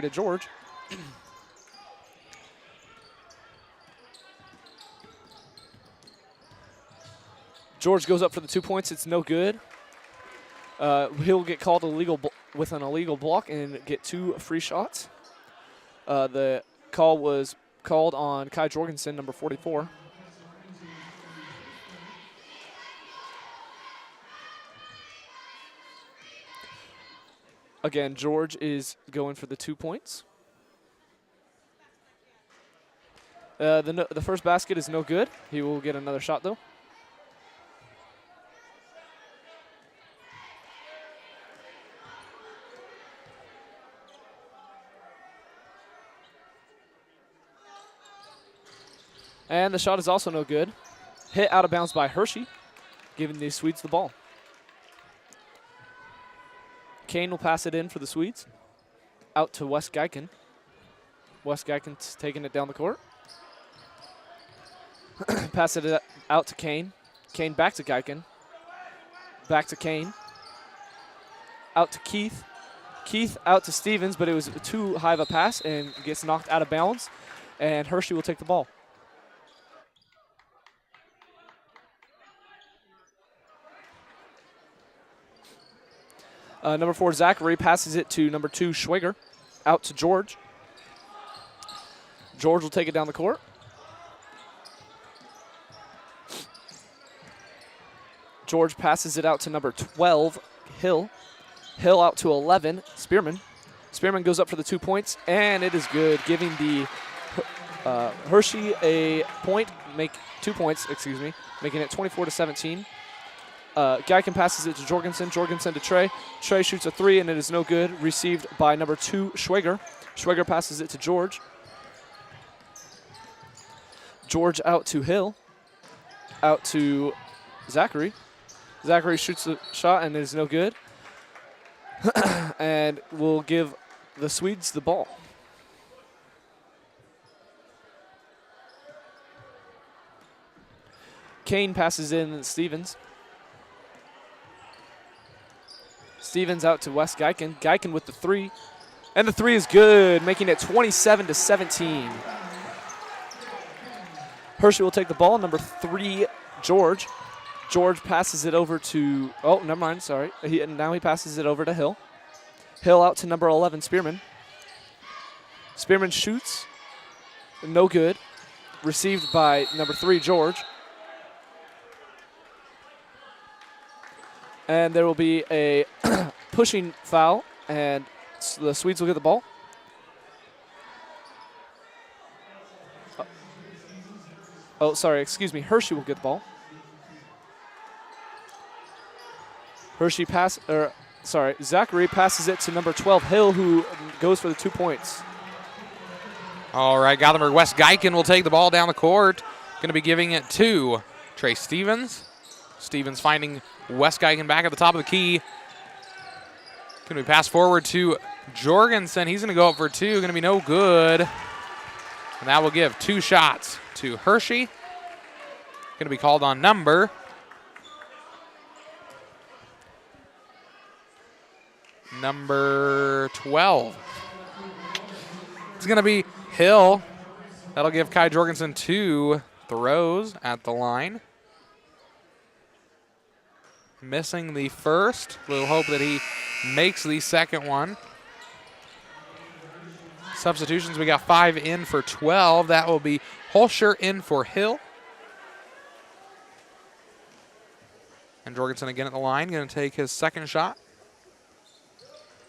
to George. George goes up for the 2 points. It's no good. He'll get called with an illegal block and get 2 free shots. The call was called on Kai Jorgensen, number 44. Again, George is going for the 2 points. The first basket is no good. He will get another shot, though. And the shot is also no good. Hit out of bounds by Hershey, giving the Swedes the ball. Kane will pass it in for the Swedes. Out to Wes Geiken. Wes Geiken's taking it down the court. Pass it out to Kane. Kane back to Geiken. Back to Kane. Out to Keith. Keith out to Stevens, but it was too high of a pass and gets knocked out of bounds. And Hershey will take the ball. Number 4, Zachary, passes it to number 2, Schwager. Out to George. George will take it down the court. George passes it out to number 12, Hill. Hill out to 11, Spearman. Spearman goes up for the 2 points, and it is good, giving the Hershey a point, 2 points, making it 24-17. Geiken passes it to Jorgensen. Jorgensen to Trey. Trey shoots a 3, and it is no good. Received by number 2, Schwager. Schwager passes it to George. George out to Hill. Out to Zachary. Zachary shoots a shot, and it is no good. And will give the Swedes the ball. Kane passes in Stevens. Stevens out to Wes Geiken. Geiken with the 3. And the 3 is good, making it 27-17. Hershey will take the ball. Number 3, George. George passes it over to, never mind, sorry. Now he passes it over to Hill. Hill out to number 11, Spearman. Spearman shoots. No good. Received by number 3, George. And there will be a pushing foul, and the Swedes will get the ball. Hershey will get the ball. Zachary passes it to number 12, Hill, who goes for the 2 points. All right, Gothenburg West Geiken will take the ball down the court. Going to be giving it to Trey Stevens. Stevens finding Wes Geigen back at the top of the key. Going to be passed forward to Jorgensen. He's going to go up for two. Going to be no good. And that will give 2 shots to Hershey. Going to be called on number 12. It's going to be Hill. That'll give Kai Jorgensen 2 throws at the line. Missing the first. We'll hope that he makes the second one. Substitutions, we got 5 in for 12. That will be Holscher in for Hill. And Jorgensen again at the line, going to take his second shot.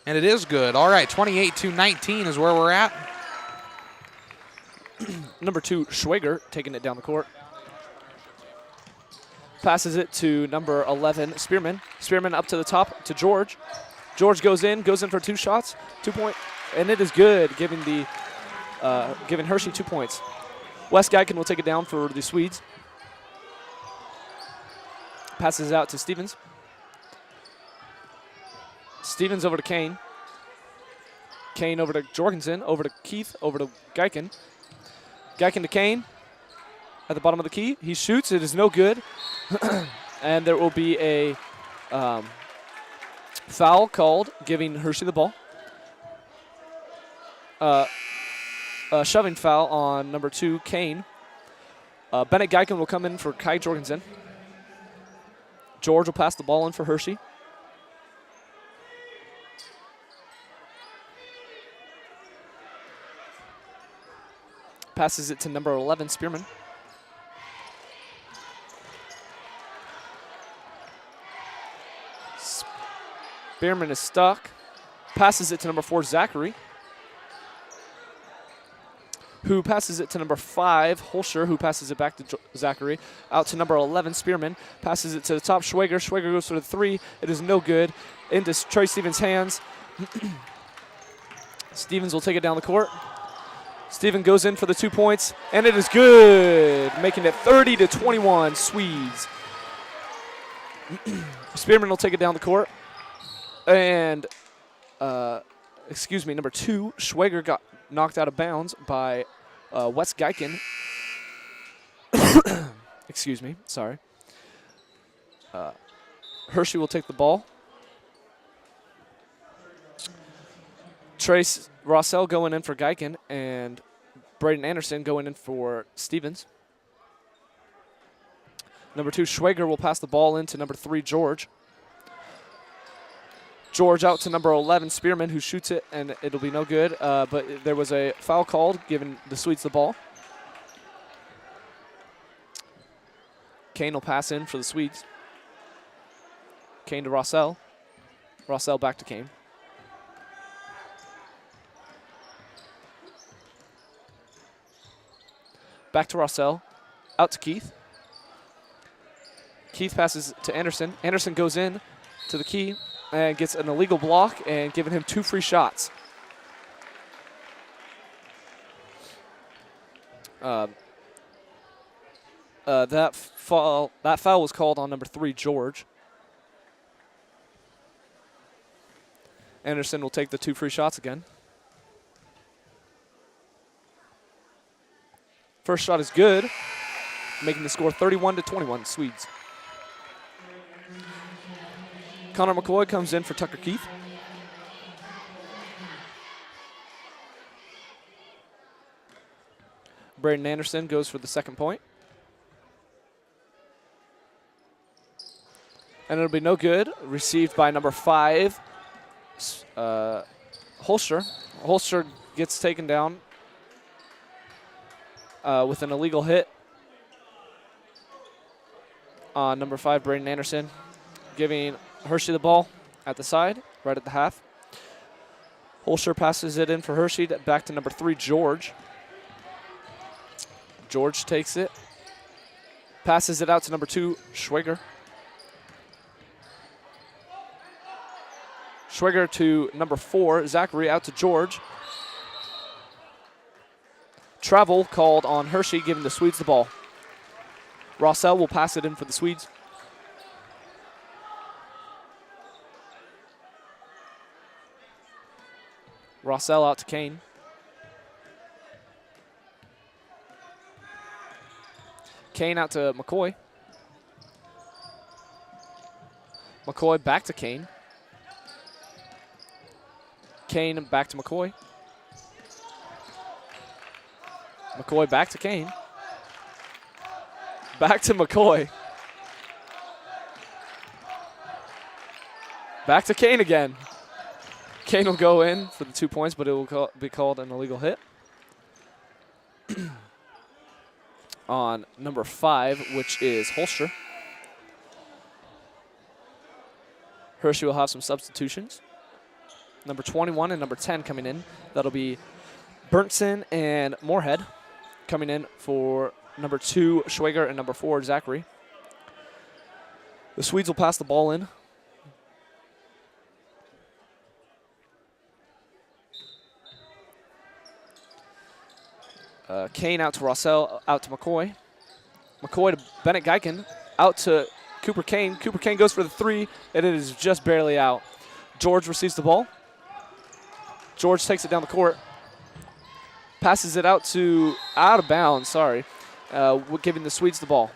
And it is good. All right, 28-19 is where we're at. Number 2, Schwager, taking it down the court. Passes it to number 11, Spearman. Spearman up to the top to George. George goes in for 2 shots, 2-point, and it is good, giving Hershey 2 points. Wes Geiken will take it down for the Swedes. Passes it out to Stevens. Stevens over to Kane. Kane over to Jorgensen, over to Keith, over to Geiken. Geiken to Kane at the bottom of the key. He shoots. It is no good. And there will be a foul called, giving Hershey the ball. A shoving foul on number 2, Kane. Bennett Geiken will come in for Kai Jorgensen. George will pass the ball in for Hershey. Passes it to number 11, Spearman. Spearman is stuck. Passes it to number 4, Zachary, who passes it to number 5, Holscher, who passes it back to Zachary. Out to number 11, Spearman. Passes it to the top, Schwager. Schwager goes for the 3. It is no good. Into Trey Stevens' hands. Stevens will take it down the court. Steven goes in for the 2 points, and it is good, making it 30-21, Swedes. Spearman will take it down the court. And, number 2, Schwager got knocked out of bounds by Wes Geiken. Excuse me, sorry. Hershey will take the ball. Trace Rossell going in for Geiken, and Braden Anderson going in for Stevens. Number 2, Schwager will pass the ball in to number 3, George. George out to number 11, Spearman, who shoots it, and it'll be no good. But there was a foul called, giving the Swedes the ball. Kane will pass in for the Swedes. Kane to Rossell. Rossell back to Kane. Back to Rossell. Out to Keith. Keith passes to Anderson. Anderson goes in to the key and gets an illegal block and giving him 2 free shots. That foul was called on number 3, George. Anderson will take the 2 free shots again. First shot is good, making the score 31-21, Swedes. Connor McCoy comes in for Tucker Keith. Braden Anderson goes for the second point. And it'll be no good. Received by number 5, Holscher. Holscher gets taken down with an illegal hit on number 5, Braden Anderson, giving Hershey the ball at the side, right at the half. Holscher passes it in for Hershey, back to number 3, George. George takes it, passes it out to number 2, Schwager. Schwager to number 4, Zachary, out to George. Travel called on Hershey, giving the Swedes the ball. Rossell will pass it in for the Swedes. Rossell out to Kane. Kane out to McCoy. McCoy back to Kane. Kane back to McCoy. McCoy back to Kane. Back to McCoy. Back to Kane again. Kane will go in for the 2 points, but it will be called an illegal hit on number 5, which is Holster. Hershey will have some substitutions. Number 21 and number 10 coming in. That'll be Berntson and Moorhead coming in for number 2, Schwager, and number 4, Zachary. The Swedes will pass the ball in. Kane out to Rossell, out to McCoy. McCoy to Bennett Geiken, out to Cooper Kane. Cooper Kane goes for the 3, and it is just barely out. George receives the ball. George takes it down the court. Passes it out of bounds, sorry. Giving the Swedes the ball.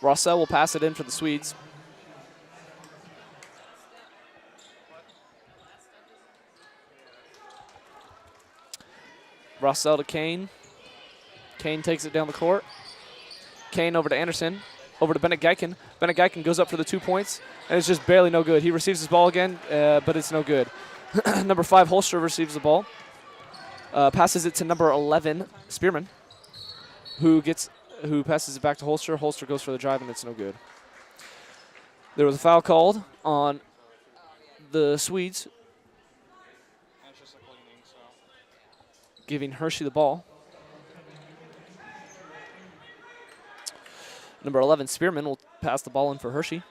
Rossell will pass it in for the Swedes. Rossell to Kane. Kane takes it down the court. Kane over to Anderson. Over to Bennett Geiken. Bennett Geiken goes up for the 2 points, and it's just barely no good. He receives his ball again, but it's no good. Number 5, Holster, receives the ball. Passes it to number 11, Spearman, who passes it back to Holster. Holster goes for the drive, and it's no good. There was a foul called on the Swedes, giving Hershey the ball. Number 11, Spearman, will pass the ball in for Hershey.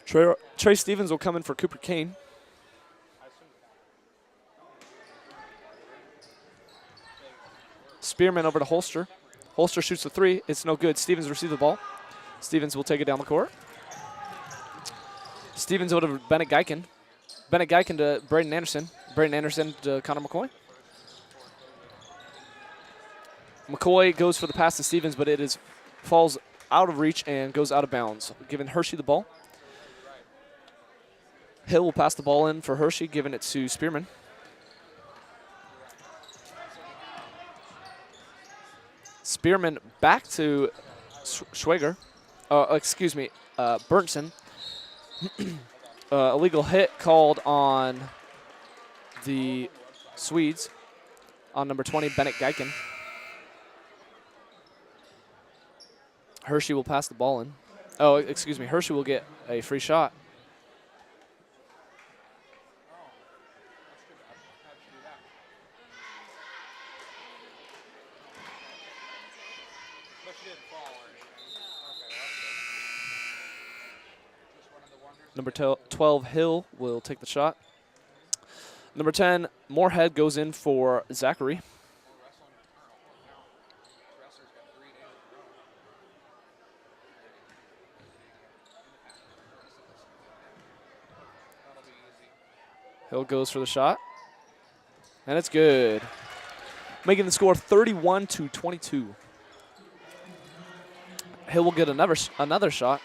Trey Stevens will come in for Cooper Kane. Spearman over to Holster. Holster shoots the 3. It's no good. Stevens receives the ball. Stevens will take it down the court. Stevens over to Bennett Geiken. Bennett Geiken to Braden Anderson. Braden Anderson to Connor McCoy. McCoy goes for the pass to Stevens, but it falls out of reach and goes out of bounds, giving Hershey the ball. Hill will pass the ball in for Hershey, giving it to Spearman. Spearman back to Schwager. Berntson. Illegal hit called on the Swedes on number 20, Bennett Geiken. Hershey will pass the ball in. Hershey will get a free shot. Number 12, Hill, will take the shot. Number 10, Moorhead, goes in for Zachary. Hill goes for the shot. And it's good. Making the score 31-22. Hill will get another shot.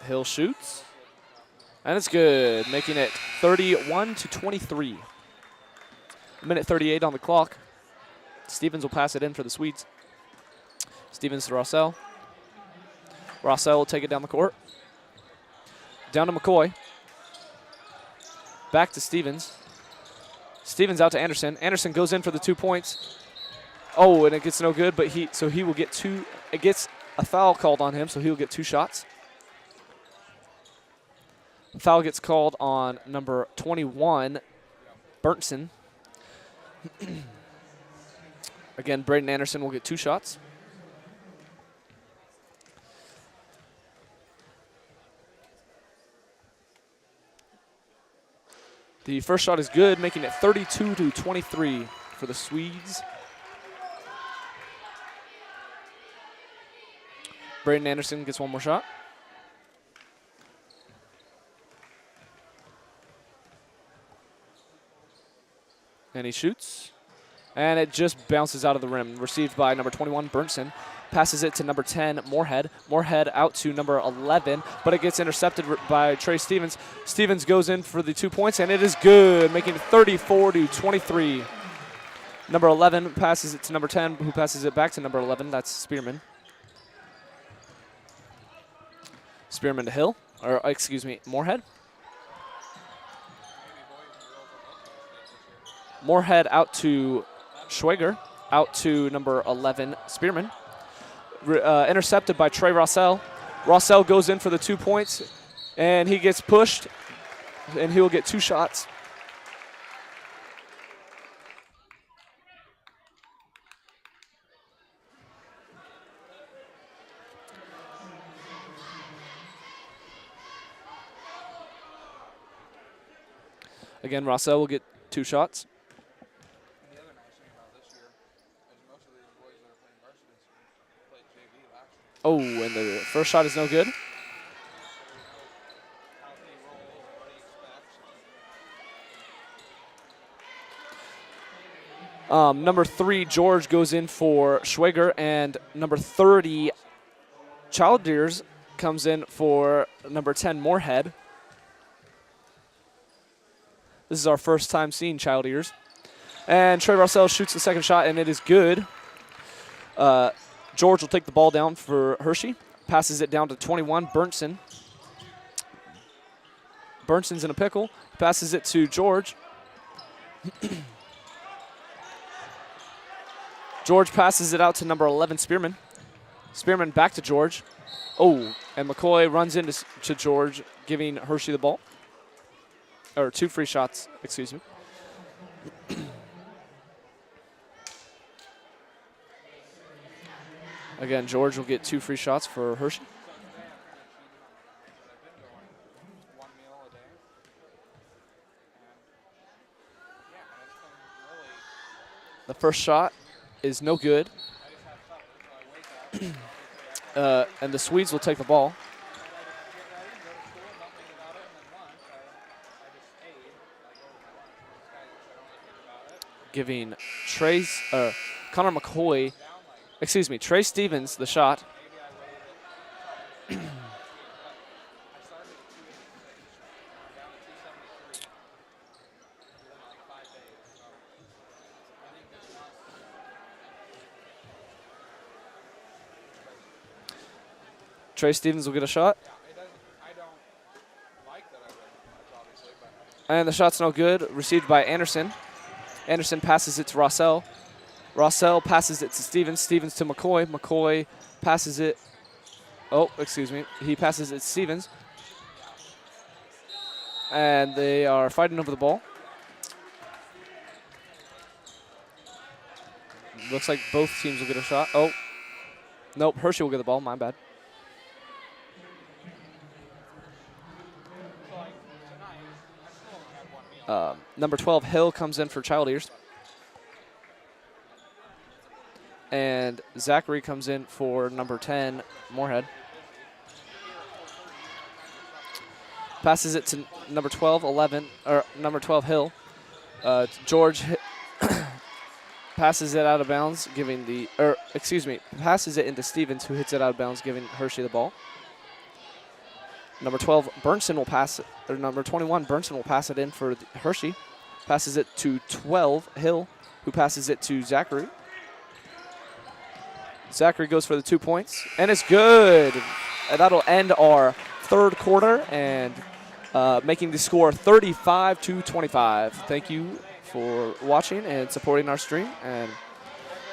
Hill shoots, and it's good, making it 31-23. Minute 38 on the clock. Stevens will pass it in for the Swedes. Stevens to Rossell. Rossell will take it down the court. Down to McCoy. Back to Stevens. Stevens out to Anderson. Anderson goes in for the 2 points. Oh, and it gets no good, but he will get 2. It gets a foul called on him, so he will get 2 shots. Foul gets called on number 21, Berntson. Again, Braden Anderson will get 2 shots. The first shot is good, making it 32-23 for the Swedes. Braden Anderson gets one more shot. And he shoots. And it just bounces out of the rim. Received by number 21, Burnson. Passes it to number 10, Moorhead. Moorhead out to number 11, but it gets intercepted by Trey Stevens. Stevens goes in for the 2 points, and it is good, making it 34-23. Number 11 passes it to number 10, who passes it back to number 11. That's Spearman. Spearman to Hill, or excuse me, Moorhead. Moorhead out to Schwager, out to number 11, Spearman. Intercepted by Trey Rossell. Rossell goes in for the 2 points, and he gets pushed, and he will get 2 shots. Again, Rossell will get 2 shots. Oh, and the first shot is no good. Number 3, George, goes in for Schwager, and number 30, Childiers, comes in for number 10, Moorhead. This is our first time seeing Childiers. And Trey Rossell shoots the second shot, and it is good. George will take the ball down for Hershey. Passes it down to 21, Burnson. Burnson's in a pickle. Passes it to George. George passes it out to number 11, Spearman. Spearman back to George. Oh, and McCoy runs into George, giving Hershey the ball. Or 2 free shots, excuse me. Again, George will get 2 free shots for Hershey. The first shot is no good. And the Swedes will take the ball. Giving Trey Stevens the shot. Trey Stevens will get a shot. And the shot's no good. Received by Anderson. Anderson passes it to Rossell. Rossell passes it to Stevens. Stevens to McCoy. McCoy passes it. Oh, excuse me. He passes it to Stevens. And they are fighting over the ball. Looks like both teams will get a shot. Oh. Nope, Hershey will get the ball. My bad. Number 12, Hill, comes in for Childiers. And Zachary comes in for number 10, Moorhead. Passes it to number 12, number 12, Hill. George passes it out of bounds, passes it into Stevens, who hits it out of bounds, giving Hershey the ball. Number 12, Burnson will pass it, or number 21, Burnson will pass it in for Hershey. Passes it to 12, Hill, who passes it to Zachary. Zachary goes for the 2 points, and it's good. And that'll end our third quarter and making the score 35-25. Thank you for watching and supporting our stream, and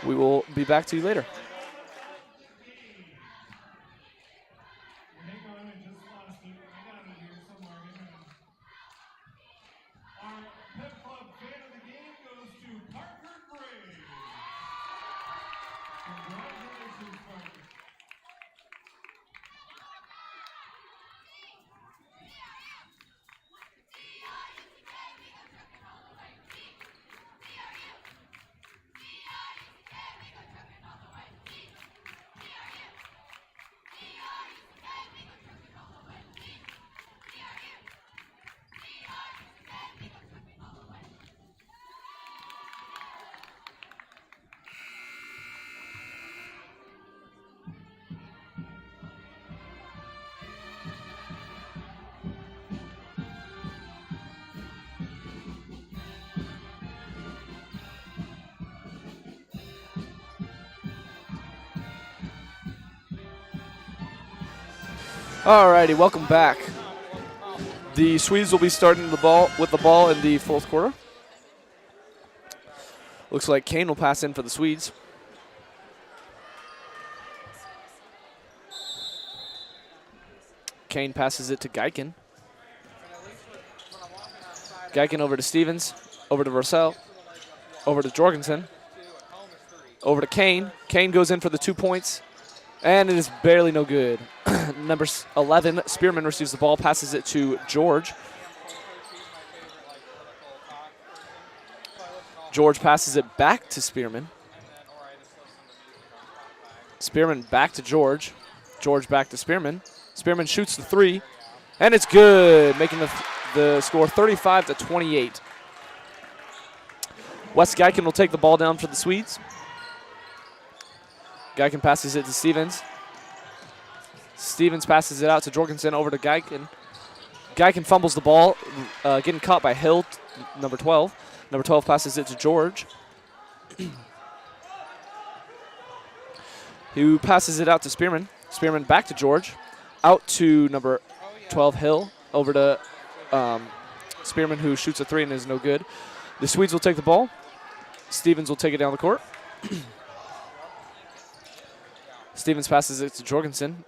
we will be back to you later. Alrighty, welcome back. The Swedes will be starting the ball in the fourth quarter. Looks like Kane will pass in for the Swedes. Kane passes it to Geiken. Geiken over to Stevens, over to Varsell, over to Jorgensen, over to Kane. Kane goes in for the 2 points, and it is barely no good. Number 11, Spearman receives the ball, passes it to George. George passes it back to Spearman. Spearman back to George. George back to Spearman. Spearman shoots the 3, and it's good, making the score 35-28. Wes Geiken will take the ball down for the Swedes. Geiken passes it to Stevens. Stevens passes it out to Jorgensen, over to Geiken. Geiken fumbles the ball, getting caught by Hill, number 12. Number 12 passes it to George, who passes it out to Spearman. Spearman back to George. Out to number 12, Hill, over to Spearman, who shoots a 3 and is no good. The Swedes will take the ball. Stevens will take it down the court. Stevens passes it to Jorgensen.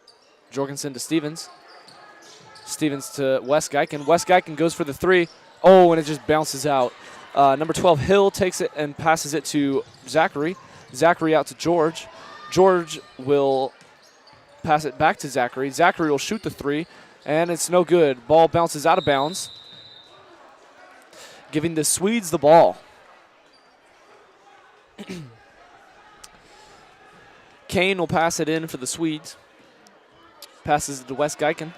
Jorgensen to Stevens. Stevens to Wes Geiken. Wes Geiken goes for the 3. Oh, and it just bounces out. Number 12, Hill, takes it and passes it to Zachary. Zachary out to George. George will pass it back to Zachary. Zachary will shoot the 3, and it's no good. Ball bounces out of bounds, giving the Swedes the ball. Kane will pass it in for the Swedes. Passes it to Wes Geiken.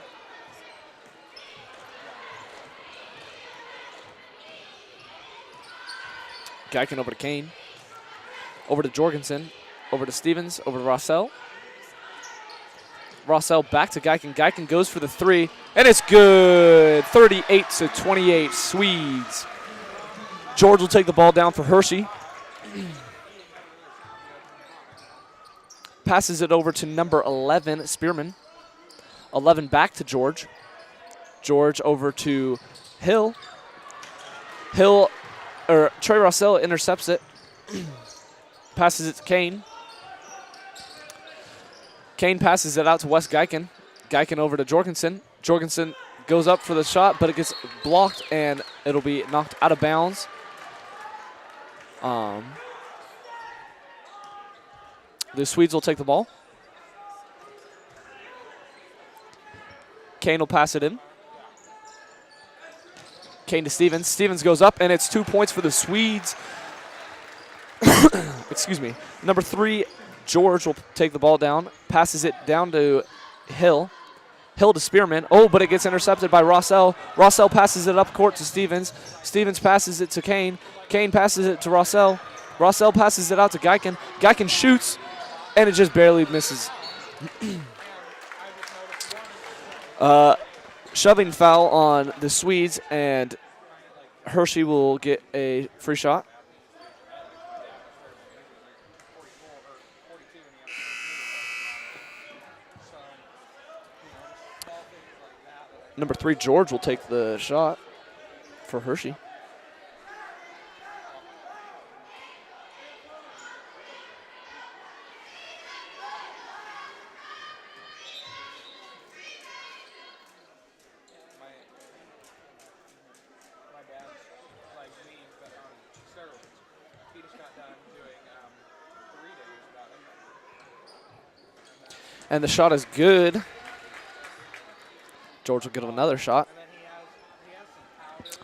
Geiken over to Kane. Over to Jorgensen. Over to Stevens. Over to Rossell. Rossell back to Geiken. Geiken goes for the 3, and it's good. 38-28 Swedes. George will take the ball down for Hershey. Passes it over to number 11, Spearman. 11 back to George. George over to Hill. Trey Rossell intercepts it. Passes it to Kane. Kane passes it out to Wes Geiken. Geiken over to Jorgensen. Jorgensen goes up for the shot, but it gets blocked, and it'll be knocked out of bounds. The Swedes will take the ball. Kane will pass it in. Kane to Stevens. Stevens goes up, and it's 2 points for the Swedes. Excuse me. Number 3, George will take the ball down, passes it down to Hill. Hill to Spearman. Oh, but it gets intercepted by Rossell. Rossell passes it up court to Stevens. Stevens passes it to Kane. Kane passes it to Rossell. Rossell passes it out to Geiken. Geiken shoots, and it just barely misses. Shoving foul on the Swedes, and Hershey will get a free shot. Number 3, George will take the shot for Hershey. And the shot is good. George will get another shot.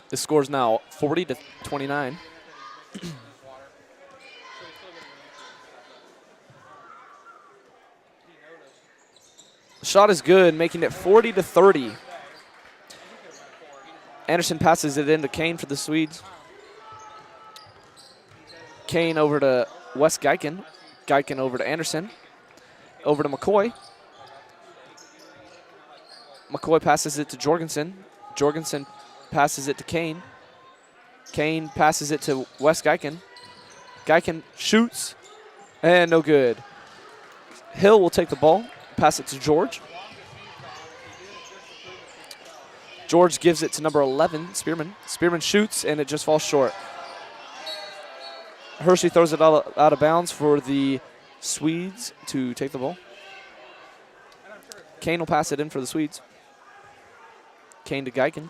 The score is now 40-29. The shot is good, making it 40-30. Anderson passes it into Kane for the Swedes. Kane over to Wes Geiken. Geiken over to Anderson. Over to McCoy. McCoy passes it to Jorgensen. Jorgensen passes it to Kane. Kane passes it to Wes Geiken. Geiken shoots, and no good. Hill will take the ball, pass it to George. George gives it to number 11, Spearman. Spearman shoots, and it just falls short. Hershey throws it out of bounds for the Swedes to take the ball. Kane will pass it in for the Swedes. Kane to Geiken.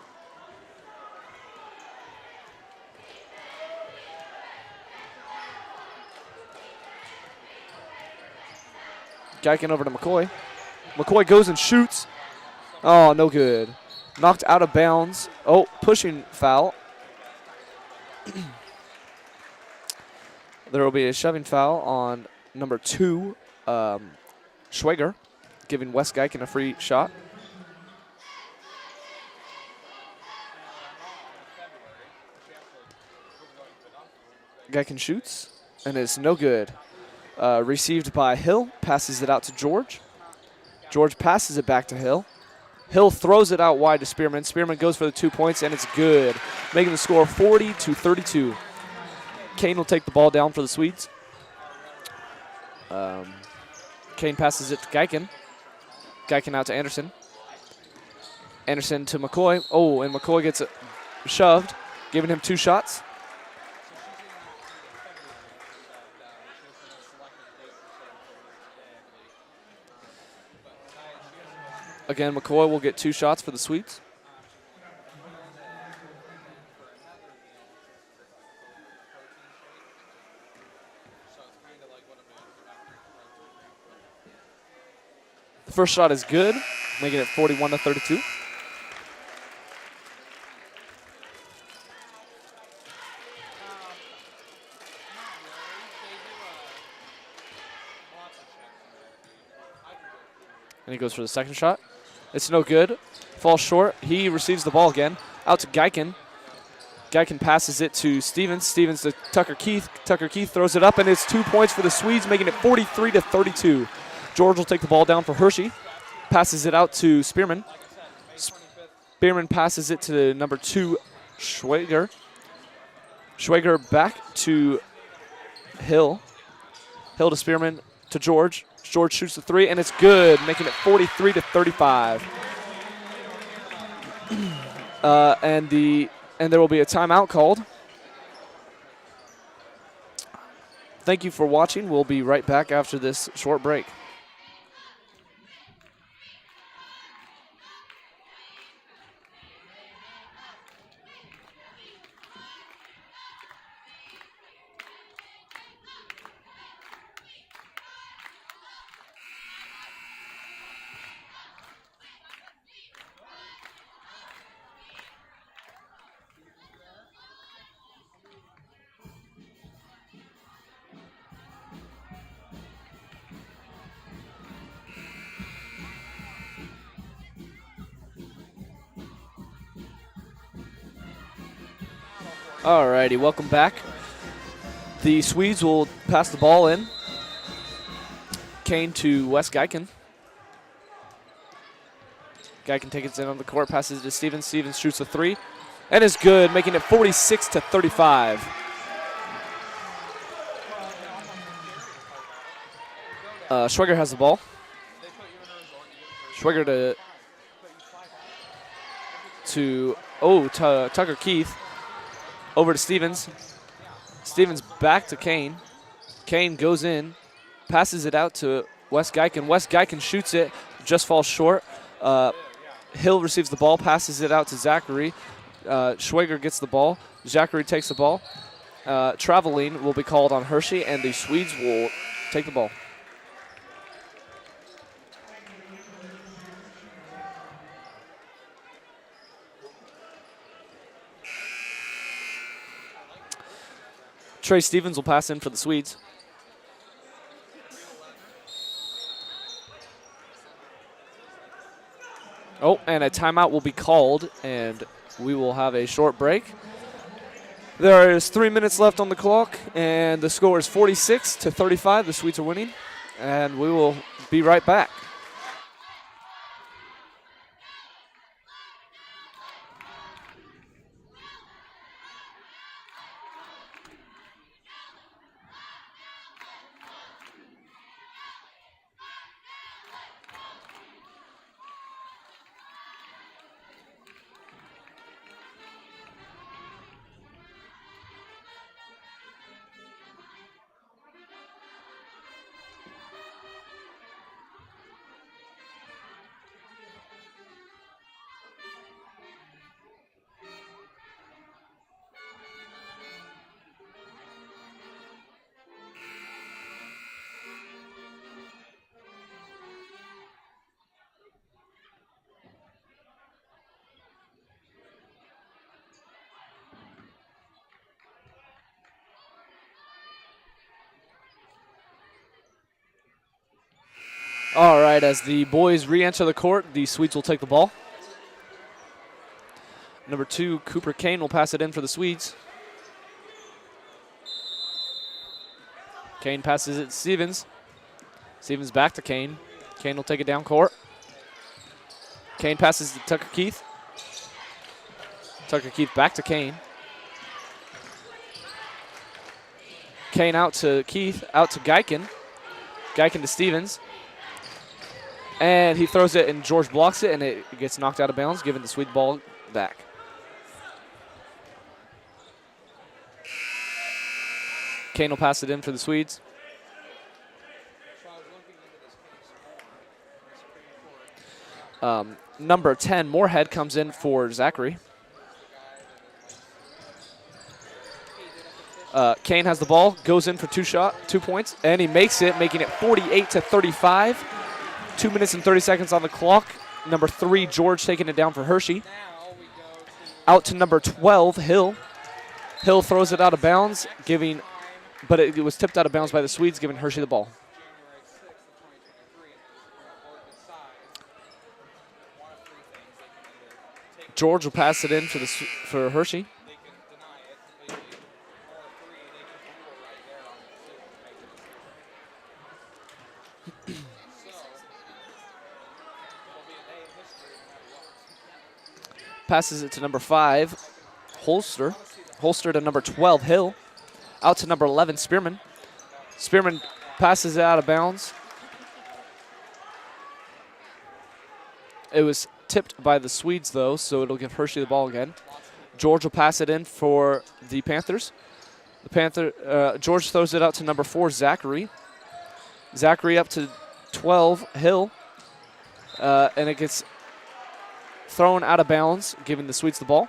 Geiken over to McCoy. McCoy goes and shoots. Oh, no good. Knocked out of bounds. Oh, pushing foul. There will be a shoving foul on number 2, Schwager, giving Wes Geiken a free shot. Geiken shoots, and it's no good. Received by Hill, passes it out to George. George passes it back to Hill. Hill throws it out wide to Spearman. Spearman goes for the 2 points, and it's good, making the score 40-32. Kane will take the ball down for the Swedes. Kane passes it to Geiken. Geiken out to Anderson. Anderson to McCoy. Oh, and McCoy gets it shoved, giving him 2 shots. Again, McCoy will get 2 shots for the Swedes. The first shot is good, making it 41-32. And he goes for the second shot. It's no good. Falls short. He receives the ball again. Out to Geiken. Geiken passes it to Stevens. Stevens to Tucker Keith. Tucker Keith throws it up, and it's 2 points for the Swedes, making it 43-32. George will take the ball down for Hershey. Passes it out to Spearman. Spearman passes it to number 2, Schwager. Schwager back to Hill. Hill to Spearman to George. George shoots the 3, and it's good, making it 43-35. And there will be a timeout called. Thank you for watching. We'll be right back after this short break. Alrighty, welcome back. The Swedes will pass the ball in. Kane to Wes Geiken. Geiken takes it in on the court, passes it to Stevens. Stevens shoots a 3, and is good, making it 46-35. Schwager has the ball. Schwager to Tucker Keith. Over to Stevens. Stevens back to Kane. Kane goes in, passes it out to Wes Geiken. Wes Geiken shoots it, just falls short. Hill receives the ball, passes it out to Zachary. Schwager gets the ball. Zachary takes the ball. Traveling will be called on Hershey, and the Swedes will take the ball. Trey Stevens will pass in for the Swedes. Oh, and a timeout will be called, and we will have a short break. There is 3 minutes left on the clock, and the score is 46-35. The Swedes are winning, and we will be right back. All right, as the boys re-enter the court, the Swedes will take the ball. Number 2, Cooper Kane will pass it in for the Swedes. Kane passes it to Stevens. Stevens back to Kane. Kane will take it down court. Kane passes to Tucker Keith. Tucker Keith back to Kane. Kane out to Keith, out to Geiken. Geiken to Stevens. And he throws it, and George blocks it, and it gets knocked out of bounds, giving the Swede ball back. Kane will pass it in for the Swedes. Number 10, Moorhead, comes in for Zachary. Kane has the ball, goes in for 2 points, and he makes it, making it 48-35. 2 minutes and 30 seconds on the clock. Number 3, George, taking it down for Hershey. Out to number 12, Hill. Hill throws it out of bounds, but it was tipped out of bounds by the Swedes, giving Hershey the ball. George will pass it in for Hershey. Passes it to number 5, Holster. Holster to number 12, Hill. Out to number 11, Spearman. Spearman passes it out of bounds. It was tipped by the Swedes, though, so it'll give Hershey the ball again. George will pass it in for the Panthers. George throws it out to number 4, Zachary. Zachary up to 12, Hill. And it gets thrown out of bounds, giving the Swedes the ball.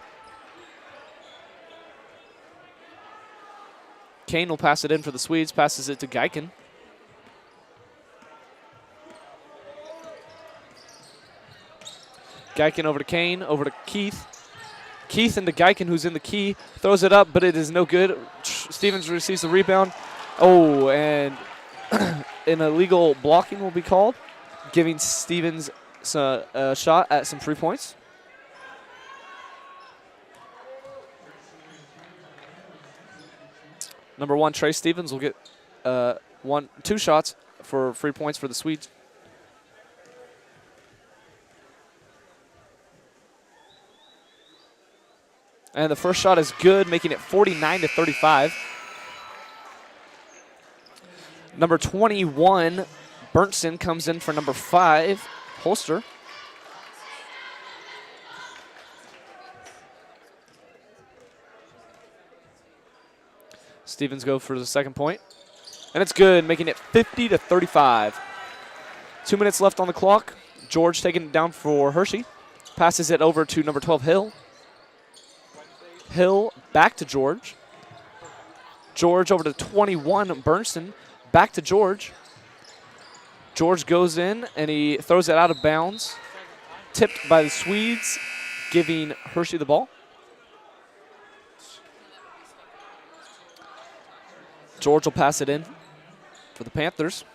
Kane will pass it in for the Swedes, passes it to Geiken. Geiken over to Kane, over to Keith. Keith into Geiken, who's in the key, throws it up, but it is no good. Stevens receives the rebound. Oh, and an illegal blocking will be called, giving Stevens a shot at some 3 points. Number 1, Trey Stevens will get 2 shots for 3 points for the Swedes. And the first shot is good, making it 49-35. Number 21, Bernson, comes in for number 5, Holster. Stevens go for the second point. And it's good, making it 50-35. 2 minutes left on the clock. George taking it down for Hershey. Passes it over to number 12, Hill. Hill back to George. George over to 21, Bernson. Back to George. George goes in, and he throws it out of bounds. Tipped by the Swedes, giving Hershey the ball. George will pass it in for the Panthers.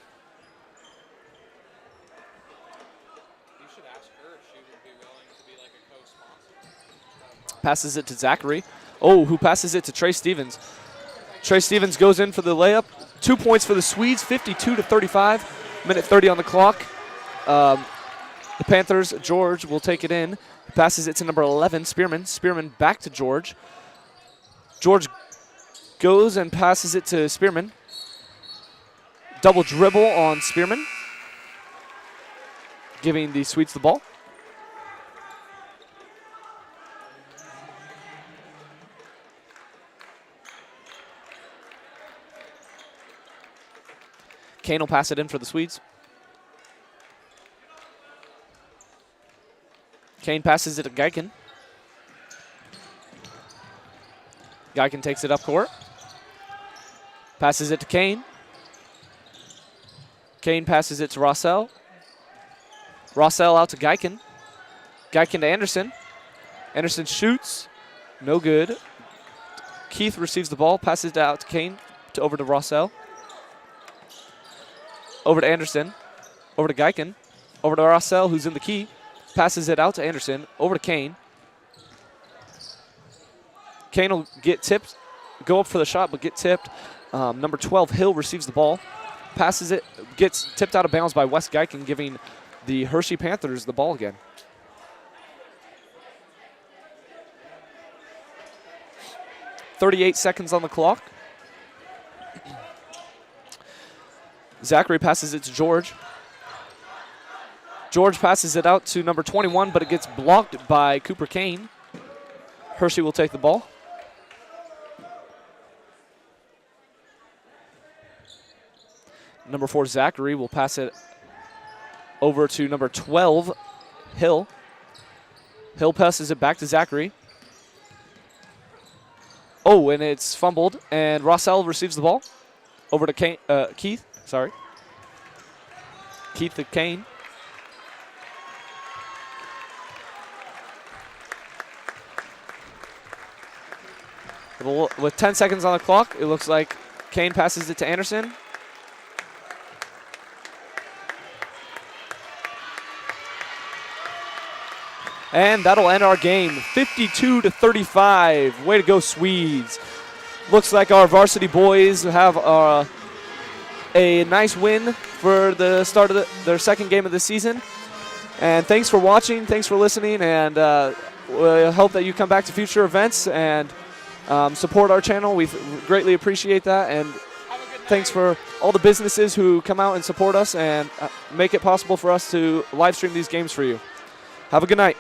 Passes it to Zachary. Oh, who passes it to Trey Stevens. Trey Stevens goes in for the layup. 2 points for the Swedes, 52-35. Minute 30 on the clock. The Panthers, George will take it in. Passes it to number 11, Spearman. Spearman back to George. George goes and passes it to Spearman. Double dribble on Spearman, giving the Swedes the ball. Kane will pass it in for the Swedes. Kane passes it to Geiken. Geiken takes it up court. Passes it to Kane. Kane passes it to Rossell. Rossell out to Geiken. Geiken to Anderson. Anderson shoots. No good. Keith receives the ball, passes it out to Kane, over to Rossell. Over to Anderson. Over to Geiken. Over to Rossell, who's in the key. Passes it out to Anderson. Over to Kane. Kane will get tipped. Go up for the shot, but get tipped. Number 12, Hill, receives the ball. Passes it. Gets tipped out of bounds by Wes Geiken, giving the Hershey Panthers the ball again. .38 seconds on the clock. Zachary passes it to George. George passes it out to number 21, but it gets blocked by Cooper Kane. Hershey will take the ball. Number 4, Zachary, will pass it over to number 12, Hill. Hill passes it back to Zachary. Oh, and it's fumbled, and Rossell receives the ball. Over to Keith. Sorry. Keith the Kane. With 10 seconds on the clock, it looks like Kane passes it to Anderson. And that'll end our game, 52-35. Way to go, Swedes. Looks like our varsity boys have a nice win for the start of their second game of the season. And thanks for watching, thanks for listening, and we hope that you come back to future events and support our channel. We greatly appreciate that. And thanks for all the businesses who come out and support us and make it possible for us to live stream these games for you. Have a good night.